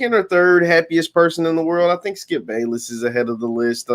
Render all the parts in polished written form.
or third happiest person in the world. I think Skip Bayless is ahead of the list.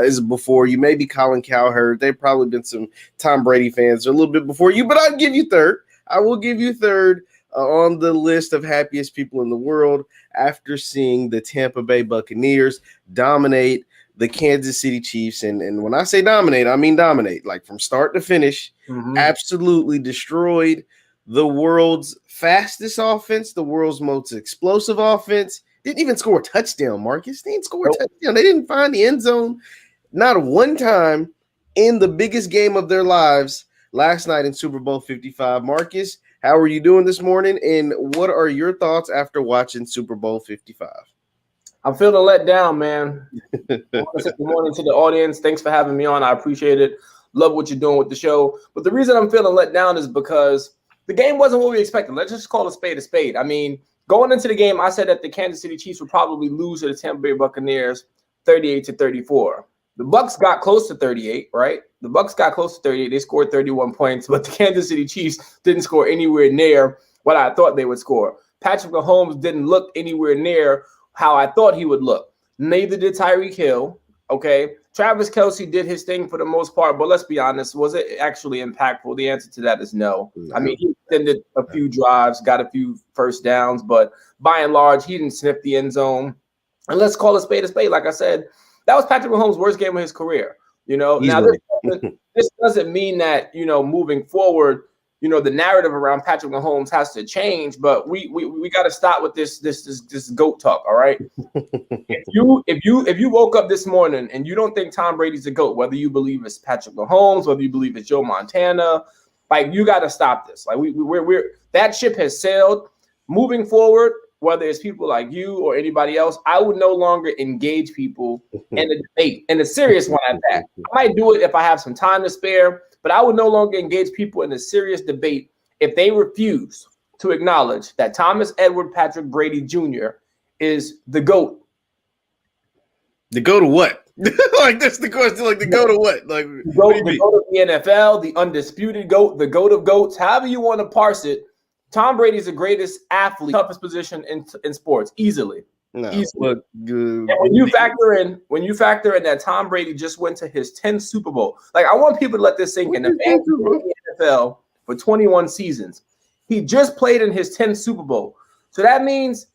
Is before you. Maybe Colin Cowherd. They've probably been some Tom Brady fans a little bit before you, but I'll give you third. I will give you third on the list of happiest people in the world after seeing the Tampa Bay Buccaneers dominate the Kansas City Chiefs. And when I say dominate, I mean dominate, like from start to finish, absolutely destroyed the world's fastest offense, the world's most explosive offense. Didn't even score a touchdown, Marcus. They didn't score a touchdown. They didn't find the end zone not one time in the biggest game of their lives last night in Super Bowl 55. Marcus, how are you doing this morning? And what are your thoughts after watching Super Bowl 55? I'm feeling let down, man. Good morning to the audience. Thanks for having me on. I appreciate it. Love what you're doing with the show. But the reason I'm feeling let down is because the game wasn't what we expected. Let's just call a spade a spade. I mean, going into the game, I said that the Kansas City Chiefs would probably lose to the Tampa Bay Buccaneers 38-34. The Bucs got close to 38, right? The Bucs got close to 38. They scored 31 points, but the Kansas City Chiefs didn't score anywhere near what I thought they would score. Patrick Mahomes didn't look anywhere near how I thought he would look. Neither did Tyreek Hill, okay? Travis Kelce did his thing for the most part, but let's be honest, was it actually impactful? The answer to that is no. I mean, he extended a few drives, got a few first downs, but by and large, he didn't sniff the end zone. And let's call a spade a spade. Like I said, that was Patrick Mahomes' worst game of his career. You know, now this doesn't mean that, you know, moving forward, you know, the narrative around Patrick Mahomes has to change, but we got to stop with this GOAT talk. All right. if you woke up this morning and you don't think Tom Brady's a GOAT, whether you believe it's Patrick Mahomes, whether you believe it's Joe Montana, like you got to stop this. Like we're that ship has sailed. Moving forward, whether it's people like you or anybody else, I would no longer engage people in a debate, and a serious one at that. I might do it if I have some time to spare, but I would no longer engage people in a serious debate if they refuse to acknowledge that Thomas Edward Patrick Brady Jr. is the GOAT. The GOAT of what? Like, that's the question. Like, the GOAT of what? Like, the GOAT of the NFL, the undisputed GOAT, the GOAT of GOATs, however you want to parse it. Tom Brady is the greatest athlete, toughest position in sports, easily. No, easily. But when you factor in that Tom Brady just went to his 10th Super Bowl, like I want people to let this sink in. The man in the NFL for 21 seasons. He just played in his 10th Super Bowl. So that means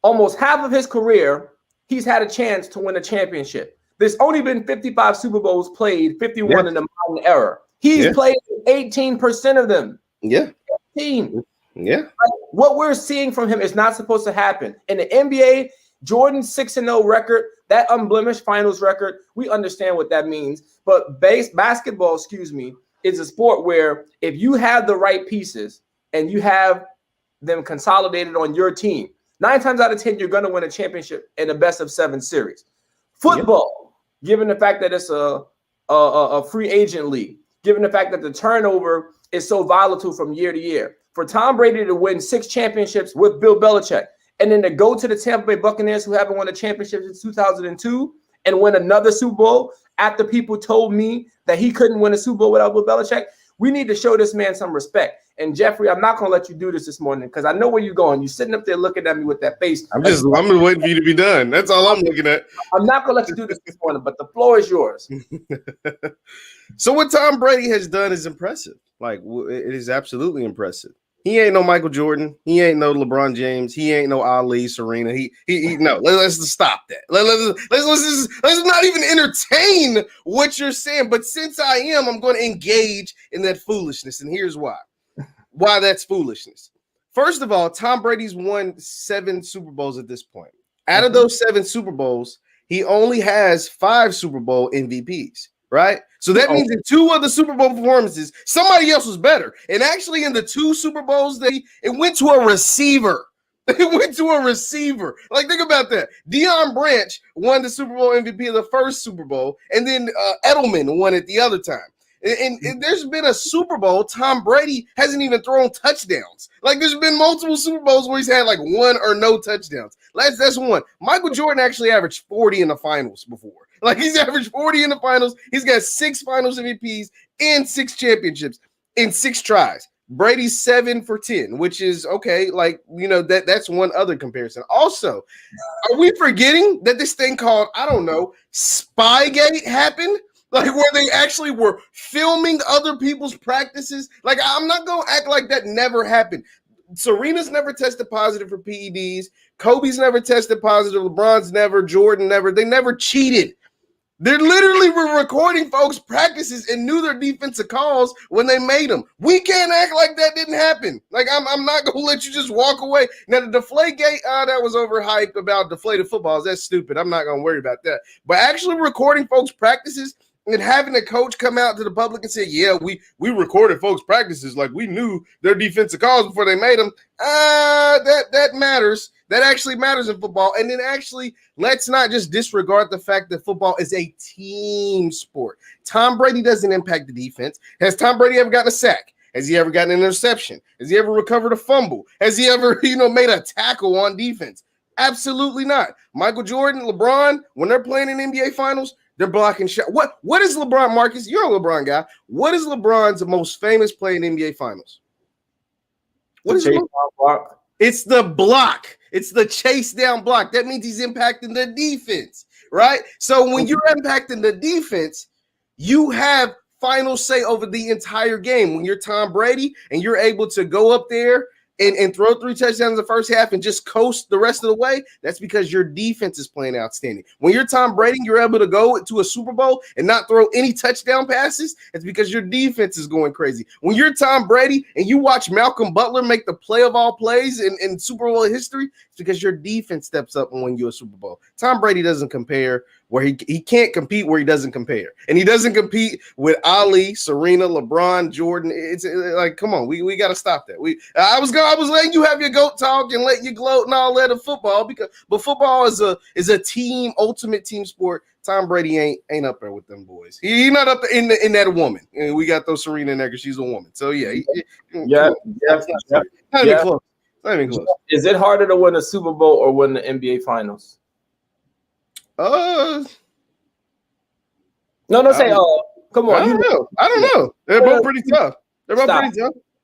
almost half of his career, he's had a chance to win a championship. There's only been 55 Super Bowls played, 51 in the modern era. He's played 18% of them. 18. Yeah. What we're seeing from him is not supposed to happen. In the NBA, Jordan's 6-0 record, that unblemished finals record, we understand what that means. But basketball, is a sport where if you have the right pieces and you have them consolidated on your team, 9 times out of 10, you're going to win a championship in a best-of-7 series. Football, given the fact that it's a free agent league, given the fact that the turnover is so volatile from year to year, for Tom Brady to win 6 championships with Bill Belichick and then to go to the Tampa Bay Buccaneers, who haven't won a championship since 2002, and win another Super Bowl after people told me that he couldn't win a Super Bowl without Bill Belichick, we need to show this man some respect. And Jeffrey, I'm not going to let you do this morning because I know where you're going. You're sitting up there looking at me with that face. I'm waiting for you to be done. That's all I'm looking at. I'm not going to let you do this morning, but the floor is yours. So what Tom Brady has done is impressive. Like, it is absolutely impressive. He ain't no Michael Jordan. He ain't no LeBron James. He ain't no Ali, Serena. He no. Let's stop that. Let's not even entertain what you're saying. But since I am, I'm going to engage in that foolishness. And here's why. Why that's foolishness. First of all, Tom Brady's won 7 Super Bowls at this point. Out of those 7 Super Bowls, he only has 5 Super Bowl MVPs. Right? So that means in 2 of the Super Bowl performances, somebody else was better. And actually in the 2 Super Bowls, it went to a receiver. It went to a receiver. Like, think about that. Deion Branch won the Super Bowl MVP of the first Super Bowl, and then Edelman won it the other time. And there's been a Super Bowl, Tom Brady hasn't even thrown touchdowns. Like, there's been multiple Super Bowls where he's had like 1 or no touchdowns. That's one. Michael Jordan actually averaged 40 in the finals before. Like, he's averaged 40 in the finals. He's got 6 finals MVPs and 6 championships in 6 tries. Brady's 7 for 10, which is okay. Like, that's one other comparison. Also, are we forgetting that this thing called, I don't know, Spygate happened? Like, where they actually were filming other people's practices? Like, I'm not going to act like that never happened. Serena's never tested positive for PEDs. Kobe's never tested positive. LeBron's never. Jordan never. They never cheated. They literally were recording folks' practices and knew their defensive calls when they made them. We can't act like that didn't happen. Like, I'm not going to let you just walk away. Now, the Deflategate, that was overhyped about deflated footballs. That's stupid. I'm not going to worry about that. But actually recording folks' practices and having a coach come out to the public and say, yeah, we recorded folks' practices like we knew their defensive calls before they made them, that matters. That actually matters in football. And then actually, let's not just disregard the fact that football is a team sport. Tom Brady doesn't impact the defense. Has Tom Brady ever gotten a sack? Has he ever gotten an interception? Has he ever recovered a fumble? Has he ever, made a tackle on defense? Absolutely not. Michael Jordan, LeBron, when they're playing in NBA Finals, they're blocking shots. What is LeBron, Marcus? You're a LeBron guy. What is LeBron's most famous play in NBA Finals? What is it? It's the block. It's the chase down block. That means he's impacting the defense, right? So when you're impacting the defense, you have final say over the entire game. When you're Tom Brady and you're able to go up there and throw 3 touchdowns in the first half and just coast the rest of the way, that's because your defense is playing outstanding. When you're Tom Brady, you're able to go to a Super Bowl and not throw any touchdown passes, it's because your defense is going crazy. When you're Tom Brady and you watch Malcolm Butler make the play of all plays in Super Bowl history, it's because your defense steps up and win you a Super Bowl. Tom Brady doesn't compare where he can't compete where he doesn't compare. And he doesn't compete with Ali, Serena, LeBron, Jordan. It's like, come on, we got to stop that. I was letting you have your GOAT talk and let you gloat and all that of football, but football is a team, ultimate team sport. Tom Brady ain't up there with them boys. He's not up there in that woman. And we got those Serena in there because she's a woman. So yeah. Not even close. Not even close. Is it harder to win a Super Bowl or win the NBA Finals? No, say come on. I don't know. They're both pretty tough.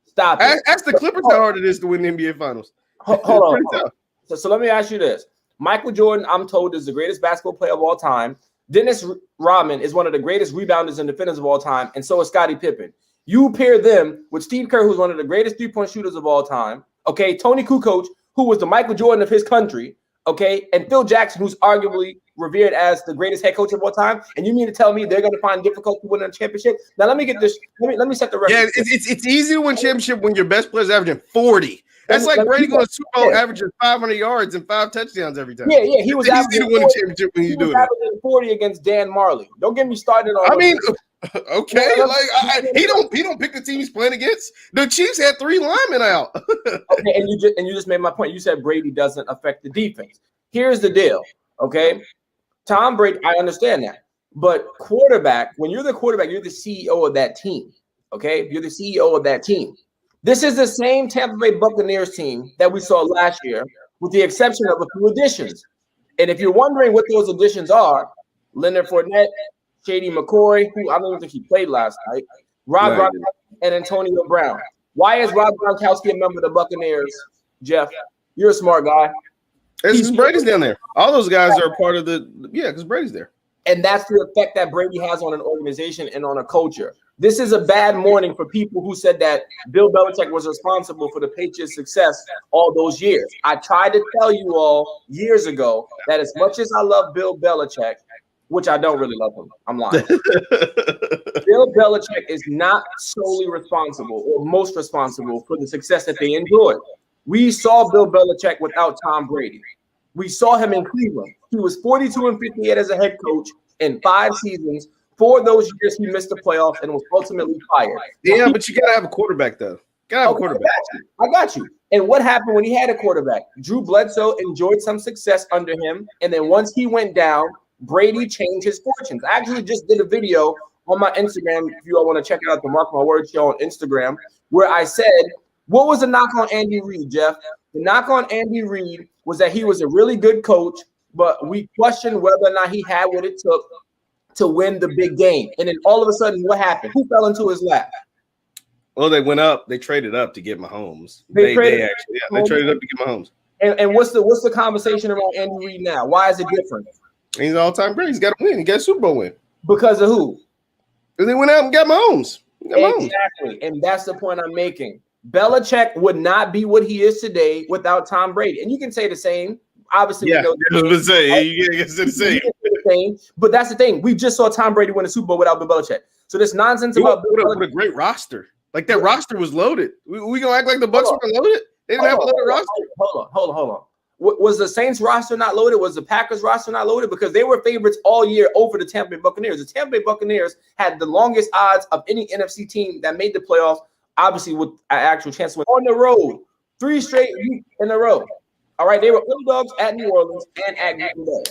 Stop it. Ask the Clippers how hard it is to win the NBA Finals. Hold on. So let me ask you this. Michael Jordan, I'm told, is the greatest basketball player of all time. Dennis Rodman is one of the greatest rebounders and defenders of all time, and so is Scottie Pippen. You pair them with Steve Kerr, who's one of the greatest three-point shooters of all time. Okay, Tony Kukoc, who was the Michael Jordan of his country. Okay, and Phil Jackson, who's arguably revered as the greatest head coach of all time, and you mean to tell me they're going to find difficulty winning a championship? Now let me get this. Let me set the record. Yeah, it's easy to win championship when your best player's averaging 40. That's like Brady going to Super Bowl averaging 500 yards and 5 touchdowns every time. Yeah, he was easy to win a championship when you do it. Averaging 40 against Dan Marley. Don't get me started on. I mean, okay, he don't pick the team he's playing against. The Chiefs had 3 linemen out. Okay, and you just made my point. You said Brady doesn't affect the defense. Here's the deal, okay? Tom Brady, I understand that. But quarterback, when you're the quarterback, you're the CEO of that team, okay? You're the CEO of that team. This is the same Tampa Bay Buccaneers team that we saw last year, with the exception of a few additions. And if you're wondering what those additions are, Leonard Fournette, Shady McCoy, who I don't even think he played last night, Rob Gronkowski, and Antonio Brown. Why is Rob Gronkowski a member of the Buccaneers, Jeff? You're a smart guy. Because Brady's down there. All those guys are part of because Brady's there. And that's the effect that Brady has on an organization and on a culture. This is a bad morning for people who said that Bill Belichick was responsible for the Patriots' success all those years. I tried to tell you all years ago that as much as I love Bill Belichick, which I don't really love him, I'm lying. Bill Belichick is not solely responsible or most responsible for the success that they enjoyed. We saw Bill Belichick without Tom Brady. We saw him in Cleveland. He was 42-58 as a head coach in 5 seasons. 4 of those years, he missed the playoffs and was ultimately fired. Yeah, but you got to have a quarterback, though. I got you. And what happened when he had a quarterback? Drew Bledsoe enjoyed some success under him. And then once he went down, Brady changed his fortunes. I actually just did a video on my Instagram, if you all want to check it out, the Mark My Word show on Instagram, where I said, what was the knock on Andy Reid, Jeff? The knock on Andy Reid was that he was a really good coach, but we questioned whether or not he had what it took to win the big game. And then all of a sudden, what happened? Who fell into his lap? Well, they went up. They traded up to get Mahomes. They They traded up to get Mahomes. And what's the conversation around Andy Reid now? Why is it different? He's all-time great. He's got to win. He got a Super Bowl win. Because of who? Because they went out and got Mahomes. Exactly. And that's the point I'm making. Belichick would not be what he is today without Tom Brady. And you can say the same. Obviously, yeah, we know you can say the same. But that's the thing. We just saw Tom Brady win a Super Bowl without Bill Belichick. So this nonsense about what a great roster. Like that roster was loaded. We gonna act like the Bucs were loaded? They didn't have a loaded roster. Hold on. Was the Saints roster not loaded? Was the Packers roster not loaded? Because they were favorites all year over the Tampa Bay Buccaneers. The Tampa Bay Buccaneers had the longest odds of any NFC team that made the playoffs, obviously with an actual chance to win on the road. 3 straight weeks in a row. All right, they were underdogs at New Orleans and at Green Bay.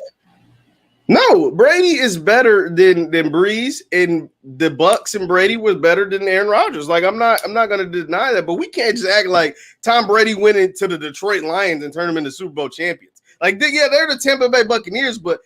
No, Brady is better than Breeze, and the Bucs and Brady was better than Aaron Rodgers. Like I'm not going to deny that, but we can't just act like Tom Brady went into the Detroit Lions and turned them into Super Bowl champions. Like they're the Tampa Bay Buccaneers, but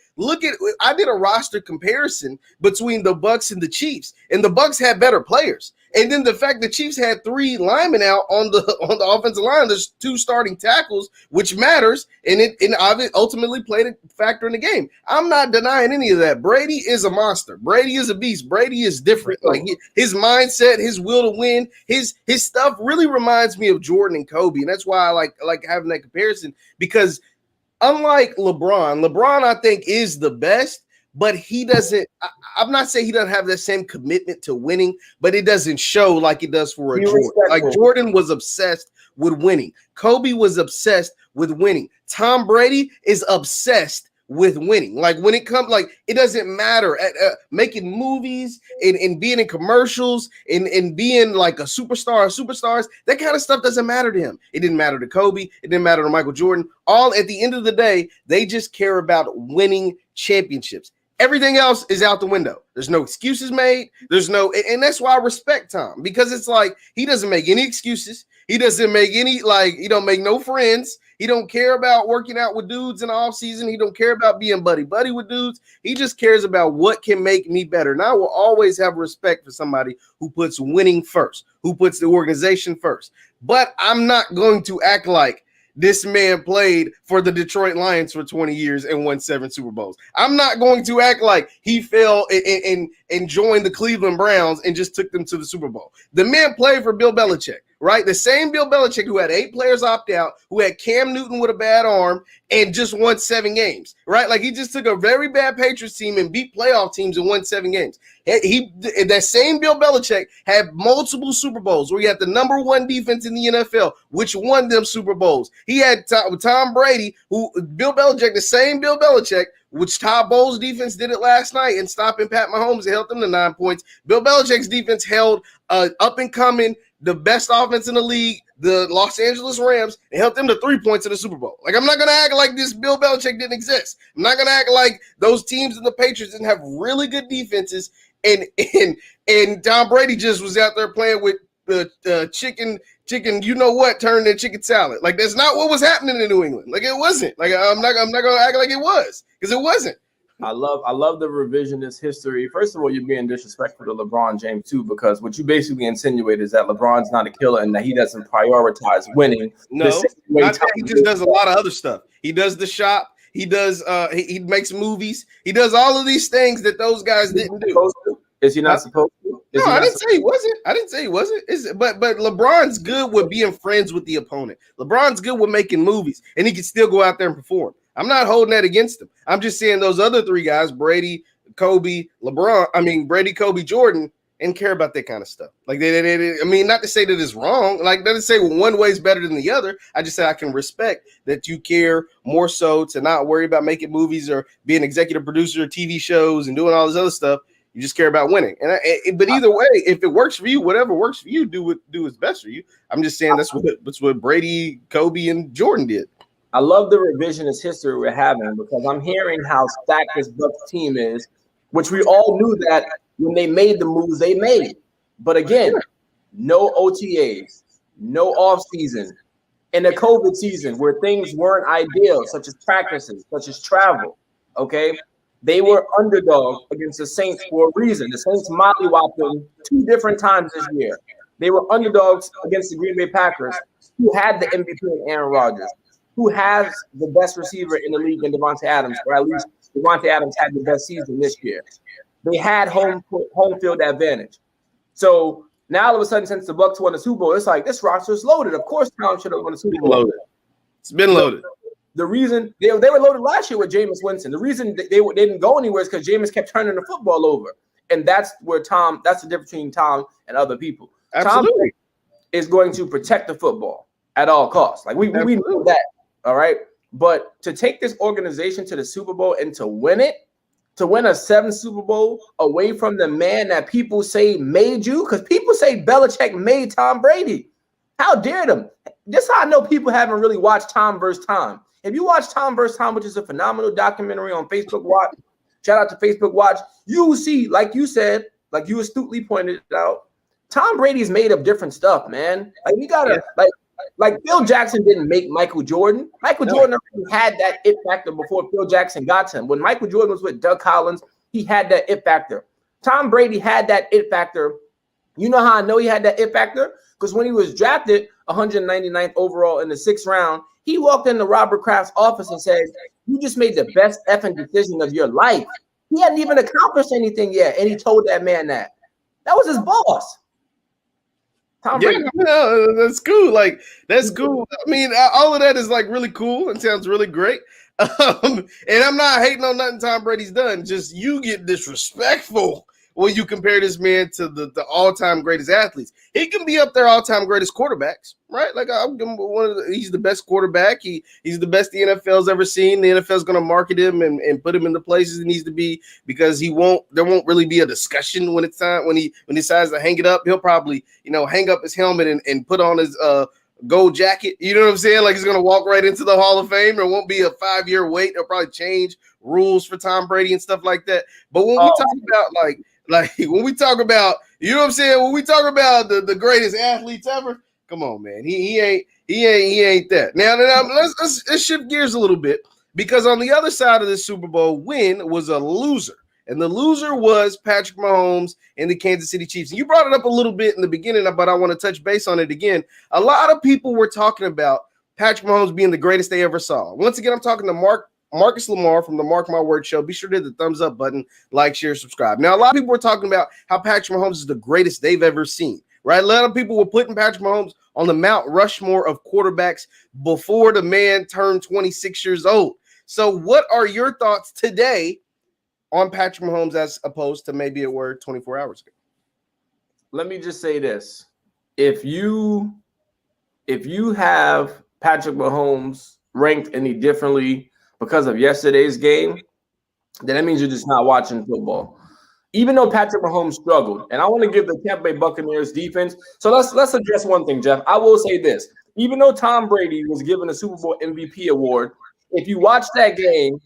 I did a roster comparison between the Bucs and the Chiefs, and the Bucs had better players. And then the fact the Chiefs had 3 linemen out on the offensive line, there's 2 starting tackles, which matters, and it ultimately played a factor in the game. I'm not denying any of that. Brady is a monster. Brady is a beast. Brady is different. Like his mindset, his will to win, his stuff really reminds me of Jordan and Kobe, and that's why I like having that comparison, because unlike LeBron, I think is the best. But he doesn't. I'm not saying he doesn't have that same commitment to winning, but it doesn't show like it does for a Jordan. Like Jordan was obsessed with winning. Kobe was obsessed with winning. Tom Brady is obsessed with winning. Like when it comes, like it doesn't matter at making movies and being in commercials and being like a superstar or superstars. That kind of stuff doesn't matter to him. It didn't matter to Kobe. It didn't matter to Michael Jordan. All at the end of the day, they just care about winning championships. Everything else is out the window. There's no excuses made. And that's why I respect Tom, because it's like he doesn't make any excuses. He doesn't make any, he don't make no friends. He don't care about working out with dudes in the off season. He don't care about being buddy with dudes. He just cares about what can make me better. And I will always have respect for somebody who puts winning first, who puts the organization first. But I'm not going to act like this man played for the Detroit Lions for 20 years and won 7 Super Bowls. I'm not going to act like he fell and joined the Cleveland Browns and just took them to the Super Bowl. The man played for Bill Belichick, right? The same Bill Belichick who had 8 players opt out, who had Cam Newton with a bad arm and just won 7 games, right? Like he just took a very bad Patriots team and beat playoff teams and won 7 games. That same Bill Belichick had multiple Super Bowls where he had the number 1 defense in the NFL, which won them Super Bowls. He had Tom Brady, who Bill Belichick, the same Bill Belichick, which Todd Bowles' defense did it last night and stopping Pat Mahomes and held them to 9 points. Bill Belichick's defense held up and coming, the best offense in the league, the Los Angeles Rams, and helped them to 3 points in the Super Bowl. Like, I'm not going to act like this Bill Belichick didn't exist. I'm not going to act like those teams in the Patriots didn't have really good defenses, and Tom Brady just was out there playing with the chicken, you know what, turned into chicken salad. Like, that's not what was happening in New England. Like, it wasn't. Like, I'm not going to act like it was, because it wasn't. I love the revisionist history. First of all, you're being disrespectful to LeBron James too, because what you basically insinuate is that LeBron's not a killer and that he doesn't prioritize winning. No, he just does a lot of other stuff. He does the shop. He does. He makes movies. He does all of these things that those guys didn't do. Is he not supposed to? No, I didn't say he wasn't. I didn't say he wasn't. But LeBron's good with being friends with the opponent. LeBron's good with making movies, and he can still go out there and perform. I'm not holding that against him. I'm just saying those other 3 guys, Brady, Kobe, Brady, Kobe, Jordan, and care about that kind of stuff. Like they not to say that it's wrong. Like not to say one way is better than the other. I just say I can respect that you care more so to not worry about making movies or being executive producer of TV shows and doing all this other stuff. You just care about winning. But either way, if it works for you, whatever works for you, do what's best for you. I'm just saying that's what Brady, Kobe, and Jordan did. I love the revisionist history we're having, because I'm hearing how stacked this Bucs team is, which we all knew that when they made the moves they made. But again, no OTAs, no offseason, in a COVID season where things weren't ideal, such as practices, such as travel, okay? They were underdogs against the Saints for a reason. The Saints mollywopped them 2 different times this year. They were underdogs against the Green Bay Packers, who had the MVP in Aaron Rodgers, who has the best receiver in the league in Devontae Adams, or at least Devontae Adams had the best season this year. They had home field advantage. So now all of a sudden, since the Bucs won the Super Bowl, it's like this roster is loaded. Of course, Tom should have won the Super Bowl. Loaded. It's been loaded. The reason they were loaded last year with Jameis Winston. The reason they didn't go anywhere is because Jameis kept turning the football over, and that's where that's the difference between Tom and other people. Absolutely. Tom is going to protect the football at all costs. Like we know that, all right. But to take this organization to the Super Bowl and to win it, to win a 7th Super Bowl away from the man that people say made you, because people say Belichick made Tom Brady. How dare them? This is how I know people haven't really watched Tom vs. Tom. If you watch Tom vs. Tom, which is a phenomenal documentary on Facebook Watch, shout out to Facebook Watch, you will see, like you said, like you astutely pointed out, Tom Brady's made of different stuff, man. Like we gotta like Phil Jackson didn't make Michael Jordan. Michael Jordan already had that it factor before Phil Jackson got to him. When Michael Jordan was with Doug Collins, he had that it factor. Tom Brady had that it factor. You know how I know he had that it factor? Because when he was drafted 199th overall in the 6th round, he walked into Robert Kraft's office and said, "You just made the best effing decision of your life." He hadn't even accomplished anything yet, and he told that man that. That was his boss. Tom Brady. No, that's cool. Like, that's cool. I mean, all of that is like really cool and sounds really great. And I'm not hating on nothing Tom Brady's done. Just you get disrespectful when you compare this man to the all-time greatest athletes. He can be up there all-time greatest quarterbacks, right? Like he's the best quarterback. He's the best the NFL's ever seen. The NFL's going to market him and put him in the places he needs to be, because there won't really be a discussion when it's time when he decides to hang it up. He'll probably hang up his helmet and put on his gold jacket. You know what I'm saying? Like he's going to walk right into the Hall of Fame. There won't be a 5-year wait. They'll probably change rules for Tom Brady and stuff like that. But when we talk about like when we talk about, you know what I'm saying? When we talk about the greatest athletes ever, come on, man. He ain't that. Now let's shift gears a little bit, because on the other side of this Super Bowl win was a loser. And the loser was Patrick Mahomes and the Kansas City Chiefs. And you brought it up a little bit in the beginning, but I want to touch base on it again. A lot of people were talking about Patrick Mahomes being the greatest they ever saw. Once again, I'm talking to Marcus Lamar from the Mark My Word Show. Be sure to hit the thumbs up button, like, share, subscribe. Now, a lot of people were talking about how Patrick Mahomes is the greatest they've ever seen, right? A lot of people were putting Patrick Mahomes on the Mount Rushmore of quarterbacks before the man turned 26 years old. So what are your thoughts today on Patrick Mahomes as opposed to maybe it were 24 hours ago? Let me just say this. If you have Patrick Mahomes ranked any differently because of yesterday's game, then that means you're just not watching football. Even though Patrick Mahomes struggled, and I want to give the Tampa Bay Buccaneers defense. So let's address one thing, Jeff. I will say this. Even though Tom Brady was given a Super Bowl MVP award, if you watch that game,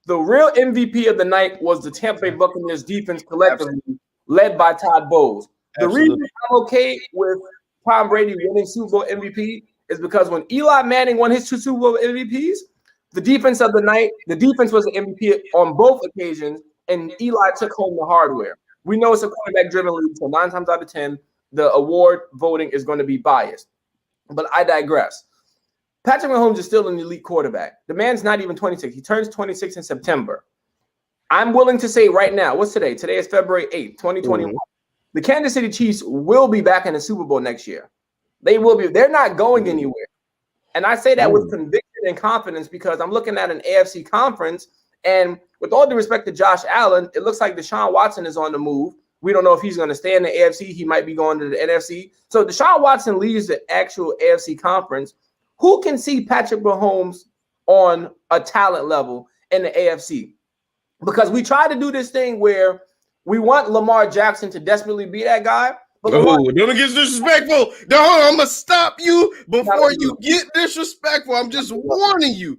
the real MVP of the night was the Tampa Bay Buccaneers defense collectively, led by Todd Bowles. The reason I'm okay with Tom Brady winning Super Bowl MVP is because when Eli Manning won his 2 Super Bowl MVPs, the defense of the night, the defense was the MVP on both occasions, and Eli took home the hardware. We know it's a quarterback-driven league, so 9 times out of 10, the award voting is going to be biased. But I digress. Patrick Mahomes is still an elite quarterback. The man's not even 26. He turns 26 in September. I'm willing to say right now, what's today? Today is February 8th, 2021. The Kansas City Chiefs will be back in the Super Bowl next year. They will be. They're not going anywhere. And I say that with conviction and confidence because I'm looking at an AFC conference, and with all due respect to Josh Allen, it looks like Deshaun Watson is on the move. We don't know if he's going to stay in the AFC. He might be going to the NFC. So Deshaun Watson leaves the actual AFC conference. Who can see Patrick Mahomes on a talent level in the AFC? Because we try to do this thing where we want Lamar Jackson to desperately be that guy. But don't get disrespectful. No, I'm going to stop you before you get disrespectful. I'm just warning you.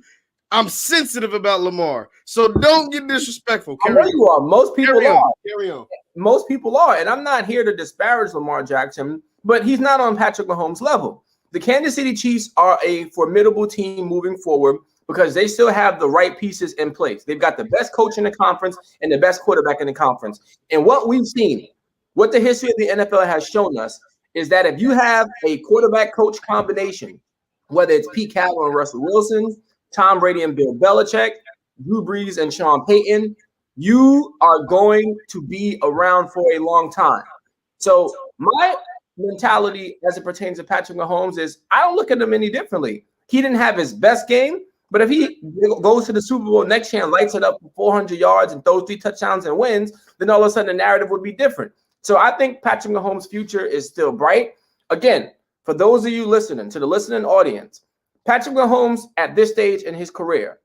I'm sensitive about Lamar. So don't get disrespectful. I know you are. Most people are. Carry on. Most people are. And I'm not here to disparage Lamar Jackson, but he's not on Patrick Mahomes' level. The Kansas City Chiefs are a formidable team moving forward because they still have the right pieces in place. They've got the best coach in the conference and the best quarterback in the conference. And what we've seen, what the history of the NFL has shown us, is that if you have a quarterback coach combination, whether it's Pete Carroll and Russell Wilson, Tom Brady and Bill Belichick, Drew Brees and Sean Payton, you are going to be around for a long time. So my mentality as it pertains to Patrick Mahomes is I don't look at him any differently. He didn't have his best game, but if he goes to the Super Bowl next year and lights it up for 400 yards and throws 3 touchdowns and wins, then all of a sudden the narrative would be different. So I think Patrick Mahomes' future is still bright. Again, for those of you listening, to the listening audience, Patrick Mahomes at this stage in his career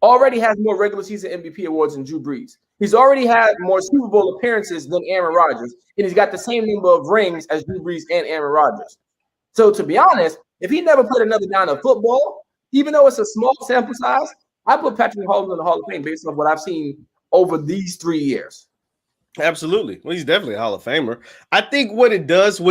already has more regular season MVP awards than Drew Brees. He's already had more Super Bowl appearances than Aaron Rodgers, and he's got the same number of rings as Drew Brees and Aaron Rodgers. So to be honest, if he never played another down of football, even though it's a small sample size, I put Patrick Mahomes in the Hall of Fame based on what I've seen over these 3 years. Absolutely. Well, he's definitely a Hall of Famer. I think what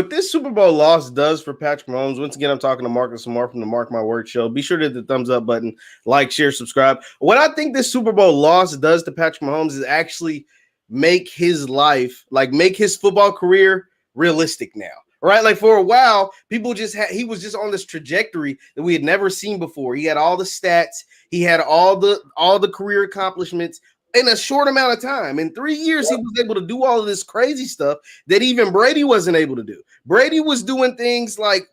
this Super Bowl loss does for Patrick Mahomes, once again, I'm talking to Marcus Lamar from the Mark My Word show. Be sure to hit the thumbs up button, like, share, subscribe. What I think this Super Bowl loss does to Patrick Mahomes is actually make his life, make his football career realistic now. Right? Like for a while, people he was just on this trajectory that we had never seen before. He had all the stats, he had all the career accomplishments in a short amount of time. In 3 years, he was able to do all of this crazy stuff that even Brady wasn't able to do. Brady was doing things like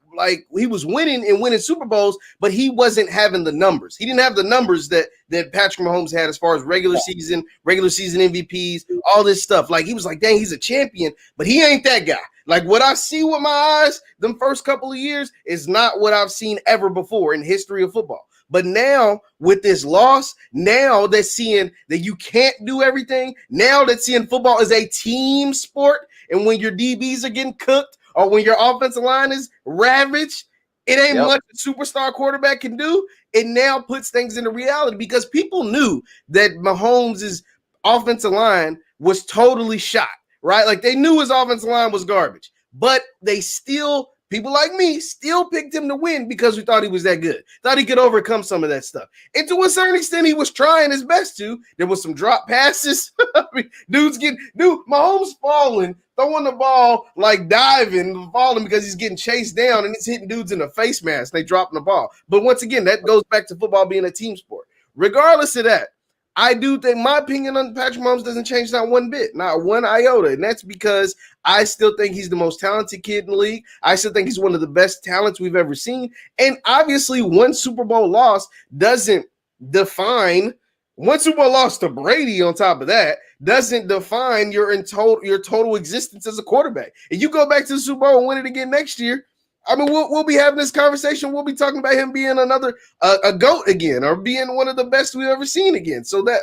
he was winning Super Bowls, but he wasn't having the numbers. He didn't have the numbers that Patrick Mahomes had as far as regular season MVPs, all this stuff. Like he was like, dang, he's a champion, but he ain't that guy. Like what I see with my eyes, them first couple of years is not what I've seen ever before in history of football. But now with this loss, now they're seeing that you can't do everything. Now they're seeing football is a team sport. And when your DBs are getting cooked or when your offensive line is ravaged, it ain't much a superstar quarterback can do. It now puts things into reality because people knew that Mahomes' offensive line was totally shot, right? Like they knew his offensive line was garbage, but they still, people like me, still picked him to win because we thought he was that good. Thought he could overcome some of that stuff. And to a certain extent, he was trying his best to. There was some drop passes. I mean, Mahomes falling, throwing the ball, like diving, falling because he's getting chased down and he's hitting dudes in the face mask. They dropping the ball. But once again, that goes back to football being a team sport. Regardless of that, I do think my opinion on Patrick Mahomes doesn't change not one bit, not one iota. And that's because I still think he's the most talented kid in the league. I still think he's one of the best talents we've ever seen. And obviously, one Super Bowl loss doesn't define one Super Bowl loss to Brady on top of that doesn't define your total existence as a quarterback. If you go back to the Super Bowl and win it again next year, I mean, we'll be having this conversation. We'll be talking about him being another a GOAT again, or being one of the best we've ever seen again. So that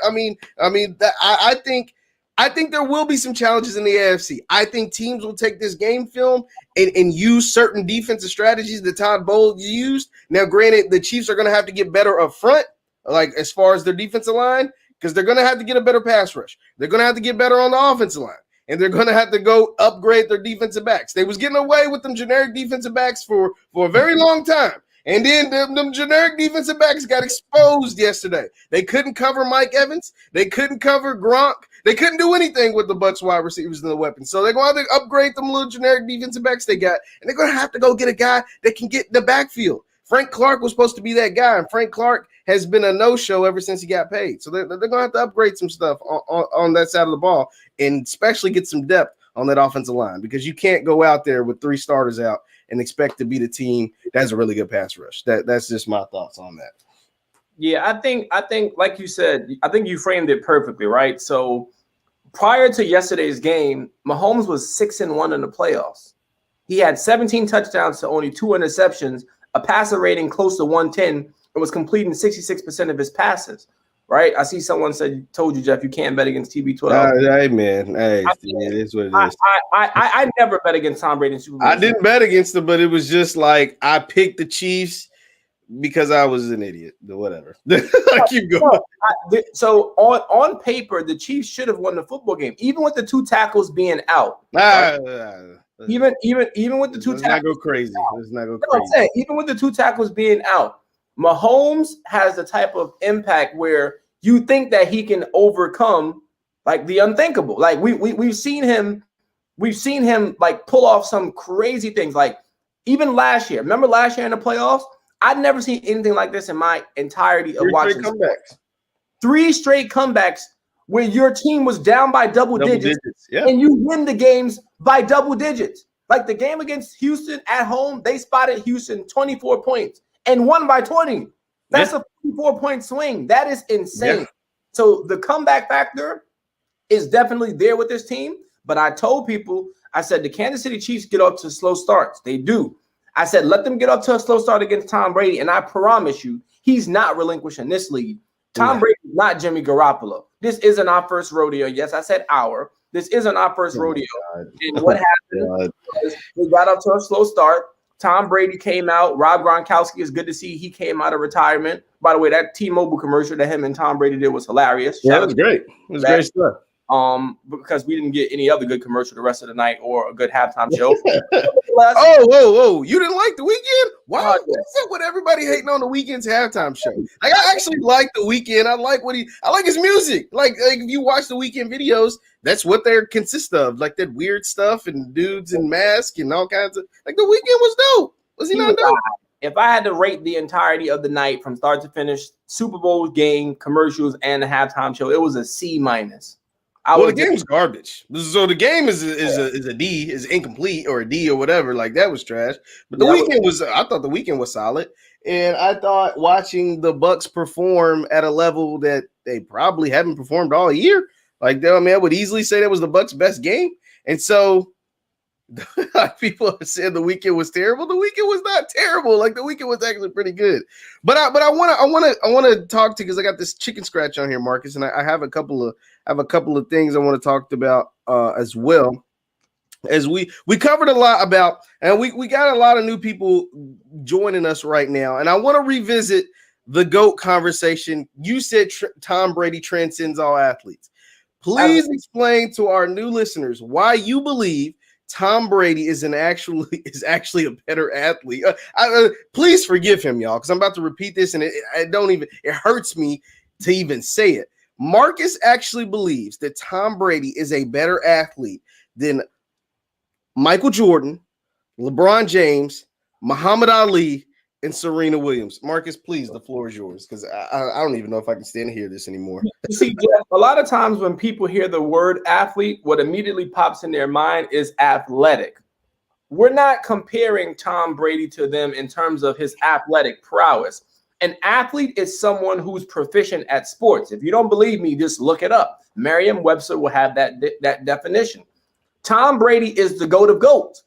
I think there will be some challenges in the AFC. I think teams will take this game film and use certain defensive strategies that Todd Bowles used. Now, granted, the Chiefs are going to have to get better up front, like as far as their defensive line, because they're going to have to get a better pass rush. They're going to have to get better on the offensive line. And they're going to have to go upgrade their defensive backs. They was getting away with them generic defensive backs for a very long time. And then them generic defensive backs got exposed yesterday. They couldn't cover Mike Evans. They couldn't cover Gronk. They couldn't do anything with the Bucs wide receivers and the weapons. So they're going to have to upgrade them little generic defensive backs they got. And they're going to have to go get a guy that can get in the backfield. Frank Clark was supposed to be that guy, and Frank Clark has been a no-show ever since he got paid. So they're going to have to upgrade some stuff on that side of the ball, and especially get some depth on that offensive line, because you can't go out there with 3 starters out and expect to beat a team that has a really good pass rush. That's just my thoughts on that. Yeah, I think like you said, I think you framed it perfectly, right? So prior to yesterday's game, Mahomes was 6-1 in the playoffs. He had 17 touchdowns to only 2 interceptions, a passer rating close to 110, and was completing 66% of his passes. Right? I see someone told you, Jeff, you can't bet against TB12. Hey, man. Hey, it is what it is. I never bet against Tom Brady in Super Bowl. I didn't bet against him, but it was just like I picked the Chiefs because I was an idiot. Whatever. I keep going. So on paper, the Chiefs should have won the football game, even with the 2 tackles being out. Even with the 2 tackles. Let's not go crazy. Even with the 2 tackles being out, Mahomes has the type of impact where you think that he can overcome like the unthinkable. Like we've seen him we've seen him like pull off some crazy things. Like even last year, remember last year in the playoffs? I'd never seen anything like this in my entirety of watching. 3 straight comebacks where your team was down by double digits and you win the games by double digits. Like the game against Houston at home, they spotted Houston 24 points and won by 20. That's a 44-point swing. That is insane. So the comeback factor is definitely there with this team. But I told people, I said, the Kansas City Chiefs get up to slow starts. They do. I said, let them get up to a slow start against Tom Brady. And I promise you, he's not relinquishing this lead. Tom Brady is not Jimmy Garoppolo. This isn't our first rodeo. Yes, I said our. This isn't our first rodeo. And what happened was we got up to a slow start. Tom Brady came out. Rob Gronkowski is good to see. He came out of retirement. By the way, that T-Mobile commercial that him and Tom Brady did was hilarious. Yeah, it was great. It was great stuff. Because we didn't get any other good commercial the rest of the night or a good halftime show. Whoa! You didn't like The Weeknd? Wow, what's up with everybody hating on The Weeknd's halftime show? Like, I actually like The Weeknd. I like his music. Like if you watch The Weeknd videos, that's what they consist of. Like that weird stuff and dudes in masks and all kinds of. Like The Weeknd was dope. Was he not dope? If I had to rate the entirety of the night from start to finish, Super Bowl game, commercials, and the halftime show, it was a C-. The game's garbage. So the game is a D, is incomplete or a D or whatever. Like that was trash. But I thought The Weeknd was solid. And I thought watching the Bucks perform at a level that they probably haven't performed all year. Like, I would easily say that was the Bucks' best game. And so people said The Weeknd was terrible. The Weeknd was not terrible. Like The Weeknd was actually pretty good. But I want to talk to, because I got this chicken scratch on here, Marcus, and I have a couple of things I want to talk about as well. As we covered a lot about, and we got a lot of new people joining us right now, and I want to revisit the GOAT conversation. You said Tom Brady transcends all athletes. Please explain to our new listeners why you believe Tom Brady is actually a better athlete. Please forgive him, y'all, because I'm about to repeat this, and it hurts me to even say it. Marcus actually believes that Tom Brady is a better athlete than Michael Jordan, LeBron James, Muhammad Ali, and Serena Williams. Marcus, please, the floor is yours, because I don't even know if I can stand to hear this anymore. See, Jeff, a lot of times when people hear the word athlete, what immediately pops in their mind is athletic. We're not comparing Tom Brady to them in terms of his athletic prowess. An athlete is someone who's proficient at sports. If you don't believe me, just look it up. Merriam-Webster will have that definition. Tom Brady is the GOAT of GOATs.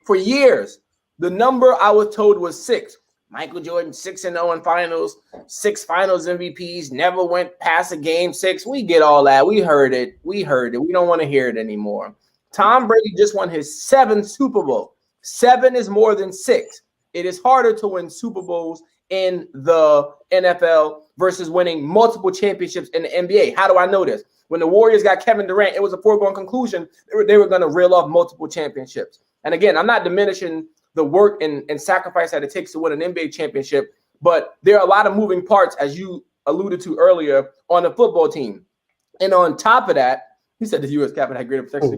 For years, the number I was told was 6. Michael Jordan, 6-0 in finals, 6 finals MVPs, never went past a game 6. We get all that. We heard it. We don't want to hear it anymore. Tom Brady just won his 7th Super Bowl. 7 is more than 6. It is harder to win Super Bowls in the NFL versus winning multiple championships in the NBA. How do I know this? When the Warriors got Kevin Durant, it was a foregone conclusion they were going to reel off multiple championships. And again, I'm not diminishing the work and sacrifice that it takes to win an NBA championship, but there are a lot of moving parts, as you alluded to earlier, on the football team. And on top of that, he said the U.S. Captain had greater protection.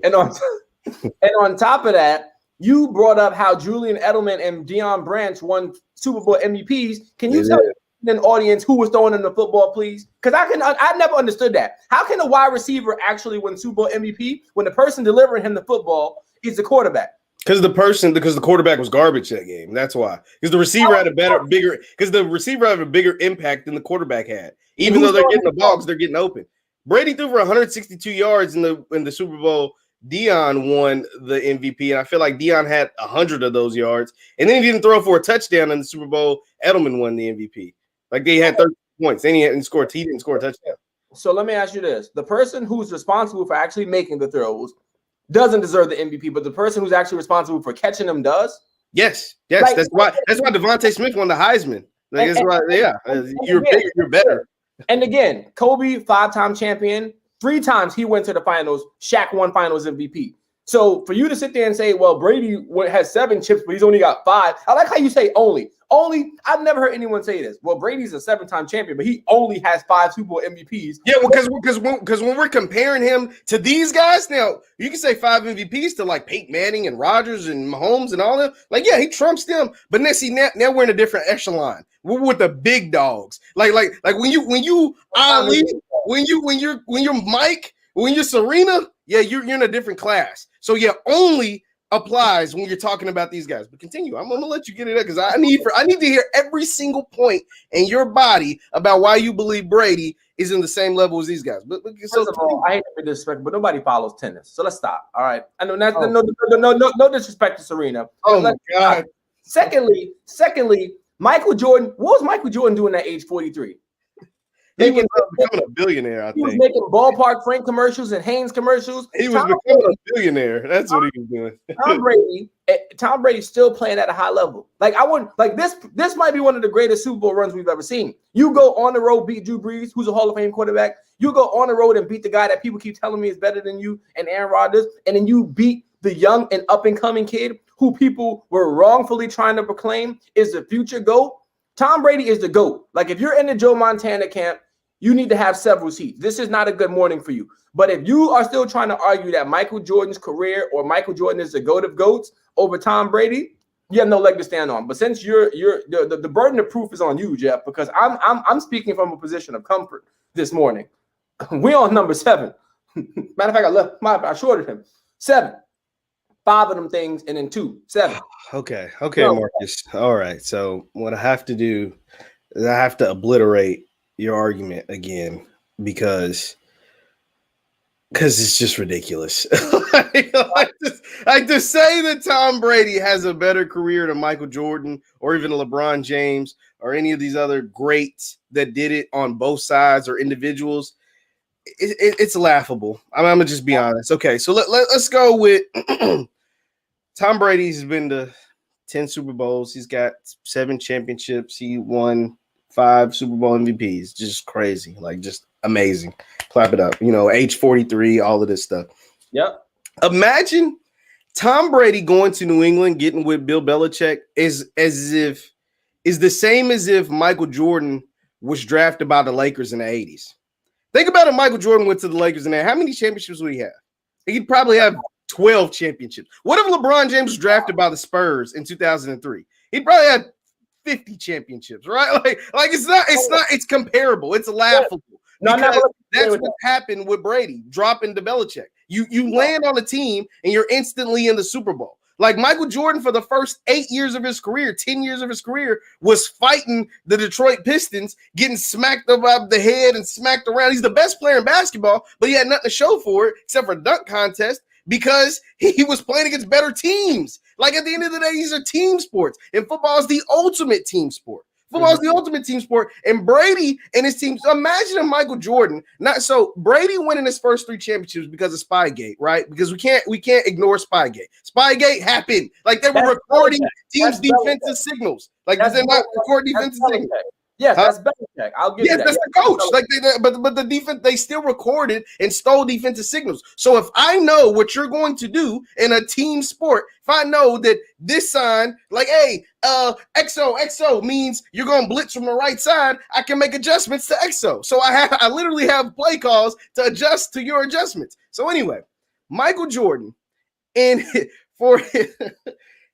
And on top of that, you brought up how Julian Edelman and Deion Branch won Super Bowl MVPs. Can you tell an audience who was throwing in the football, please? Because I never understood that. How can a wide receiver actually win Super Bowl MVP when the person delivering him the football is the quarterback? Because the quarterback was garbage that game. That's why. Because the receiver had a bigger impact than the quarterback had. Even though they're getting the ball, they're getting open. Brady threw for 162 yards in the Super Bowl. Deion won the MVP, and I feel like Deion had 100 of those yards. And then he didn't throw for a touchdown in the Super Bowl. Edelman won the MVP. Like they had 30 points. Then he didn't score a touchdown. So let me ask you this: the person who's responsible for actually making the throws doesn't deserve the MVP, but the person who's actually responsible for catching them does. Yes. Like, that's why Devontae Smith won the Heisman. Like, you're bigger, you're better. And again, Kobe, 5-time champion, 3 times he went to the finals. Shaq won Finals MVP. So for you to sit there and say, well, Brady has 7 chips, but he's only got 5. I like how you say only. Only, I've never heard anyone say this. Well, Brady's a 7-time champion, but he only has 5 Super Bowl MVPs. Yeah, well, because when we're comparing him to these guys, now you can say 5 MVPs to like Peyton Manning and Rodgers and Mahomes and all them. Like, yeah, he trumps them. But now we're in a different echelon. We're with the big dogs. Like when you're Mike, when you're Serena, yeah, you're in a different class. So yeah, only applies when you're talking about these guys. But continue. I'm gonna let you get it up because I need to hear every single point in your body about why you believe Brady is in the same level as these guys. But first of all, I hate to be disrespectful, but nobody follows tennis. So let's stop. All right. I know no disrespect to Serena. Oh my God. Secondly, Michael Jordan. What was Michael Jordan doing at age 43? He was becoming a billionaire, I think. He was making Ballpark Frank commercials and Hanes commercials. He was becoming a billionaire. That's what he was doing. Tom Brady's still playing at a high level. Like I wouldn't like this. This might be one of the greatest Super Bowl runs we've ever seen. You go on the road, beat Drew Brees, who's a Hall of Fame quarterback. You go on the road and beat the guy that people keep telling me is better than you and Aaron Rodgers, and then you beat the young and up and coming kid who people were wrongfully trying to proclaim is the future GOAT. Tom Brady is the GOAT. Like if you're in the Joe Montana camp, you need to have several seats. This is not a good morning for you. But if you are still trying to argue that Michael Jordan's career or Michael Jordan is the GOAT of GOATs over Tom Brady, you have no leg to stand on. But since the burden of proof is on you, Jeff, because I'm speaking from a position of comfort this morning. We're on number 7. Matter of fact, I shorted him. 7. 5 of them things, and then 2, 7. Okay, Marcus. All right. So what I have to do is I have to obliterate your argument again because it's just ridiculous. like to say that Tom Brady has a better career than Michael Jordan or even LeBron James or any of these other greats that did it on both sides or individuals, it's laughable. I'm gonna just be honest. Okay, so let's go with Tom Brady's been to 10 Super Bowls. He's got 7 championships. He won 5 Super Bowl MVPs. Just crazy. Like, just amazing. Clap it up. Age 43, all of this stuff. Yep. Imagine Tom Brady going to New England, getting with Bill Belichick is the same as if Michael Jordan was drafted by the Lakers in the 80s. Think about if Michael Jordan went to the Lakers in there. How many championships would he have? He'd probably have 12 championships. What if LeBron James was drafted by the Spurs in 2003? He'd probably have 50 championships, right? Like it's comparable. It's laughable. That's what happened with Brady dropping to Belichick. You land on a team and you're instantly in the Super Bowl. Like Michael Jordan for the first 8 years of his career, 10 years of his career was fighting the Detroit Pistons, getting smacked above the head and smacked around. He's the best player in basketball, but he had nothing to show for it except for a dunk contest because he was playing against better teams. Like at the end of the day, these are team sports, and football is the ultimate team sport. Football is the ultimate team sport, and Brady and his team. So imagine if Michael Jordan, Brady winning his first 3 championships because of Spygate, right? Because we can't ignore Spygate. Spygate happened. Like they were recording teams' defensive signals. Like they're not recording defensive signals. Yes, that's Belichick. I'll give you that. That's the coach. But the defense, they still recorded and stole defensive signals. So if I know what you're going to do in a team sport, if I know that this sign, like, hey, XO means you're going to blitz from the right side, I can make adjustments to XO. So I literally have play calls to adjust to your adjustments. So anyway, Michael Jordan, and for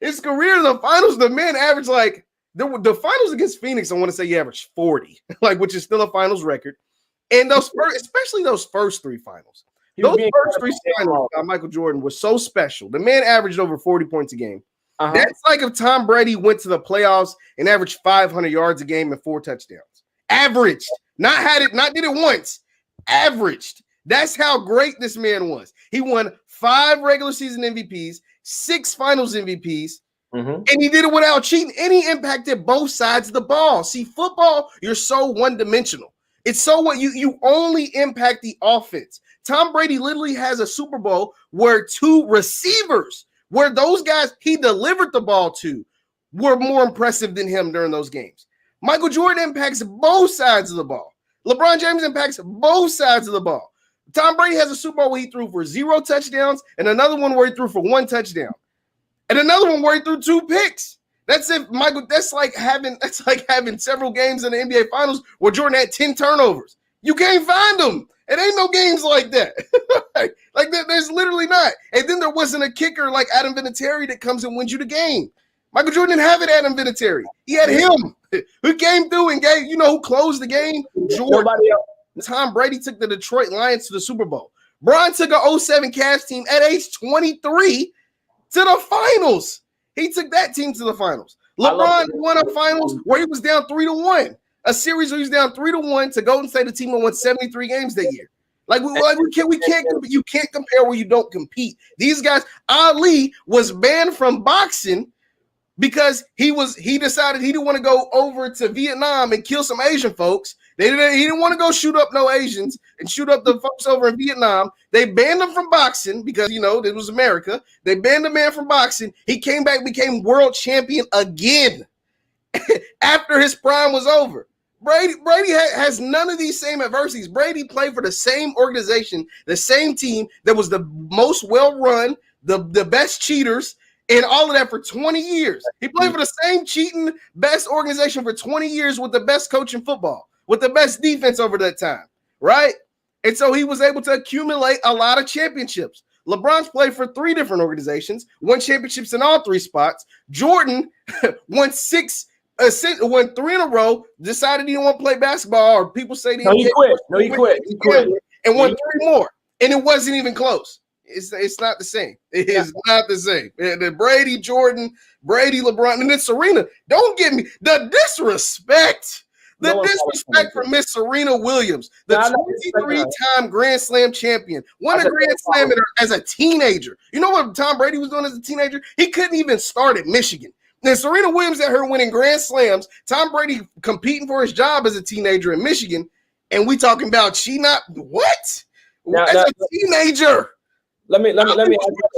his career in the finals, the man averaged like, the finals against Phoenix, I want to say he averaged 40, which is still a finals record. And especially those first 3 finals. Those first 3 finals by Michael Jordan were so special. The man averaged over 40 points a game. That's like if Tom Brady went to the playoffs and averaged 500 yards a game and 4 touchdowns. Averaged. Not did it once. Averaged. That's how great this man was. He won 5 regular season MVPs, 6 finals MVPs, and he did it without cheating. And he impacted both sides of the ball. See, football, you're so one-dimensional. It's so what you only impact the offense. Tom Brady literally has a Super Bowl where 2 receivers, where those guys he delivered the ball to, were more impressive than him during those games. Michael Jordan impacts both sides of the ball. LeBron James impacts both sides of the ball. Tom Brady has a Super Bowl where he threw for 0 touchdowns and another one where he threw for 1 touchdown and another one where he threw 2 picks. That's it, Michael. That's like having several games in the NBA Finals where Jordan had 10 turnovers. You can't find them. It ain't no games like that. like there's literally not. And then there wasn't a kicker like Adam Vinatieri that comes and wins you the game. Michael Jordan didn't have it, Adam Vinatieri. He had him who came through and gave, who closed the game? Jordan. Nobody else. Tom Brady took the Detroit Lions to the Super Bowl. Bron took a 07 Cavs team at age 23 to the finals. He took that team to the finals. LeBron won a finals where he was down 3-1. A series where he was down 3-1 to Golden State, the team that won 73 games that year. You can't compare where you don't compete. These guys, Ali was banned from boxing because he decided he didn't want to go over to Vietnam and kill some Asian folks. He didn't want to go shoot up no Asians and shoot up the folks over in Vietnam. They banned him from boxing because, it was America. They banned the man from boxing. He came back, became world champion again after his prime was over. Brady has none of these same adversities. Brady played for the same organization, the same team that was the most well-run, the best cheaters, and all of that for 20 years. He played for the same cheating best organization for 20 years with the best coach in football, with the best defense over that time, right? And so he was able to accumulate a lot of championships. LeBron's played for 3 different organizations, won championships in all 3 spots. Jordan won 3 in a row, decided he didn't want to play basketball, or people say he quit. He quit. And won 3 more. And it wasn't even close. It's not the same. It is not the same. And Brady, Jordan, Brady, LeBron, and then Serena. Don't get me the disrespect. The disrespect for Miss Serena Williams, the 23-time Grand Slam champion, won a Grand Slam as a teenager. You know what Tom Brady was doing as a teenager? He couldn't even start at Michigan. Then Serena Williams had her winning Grand Slams. Tom Brady competing for his job as a teenager in Michigan, and we talking about she not what? As a teenager. Let me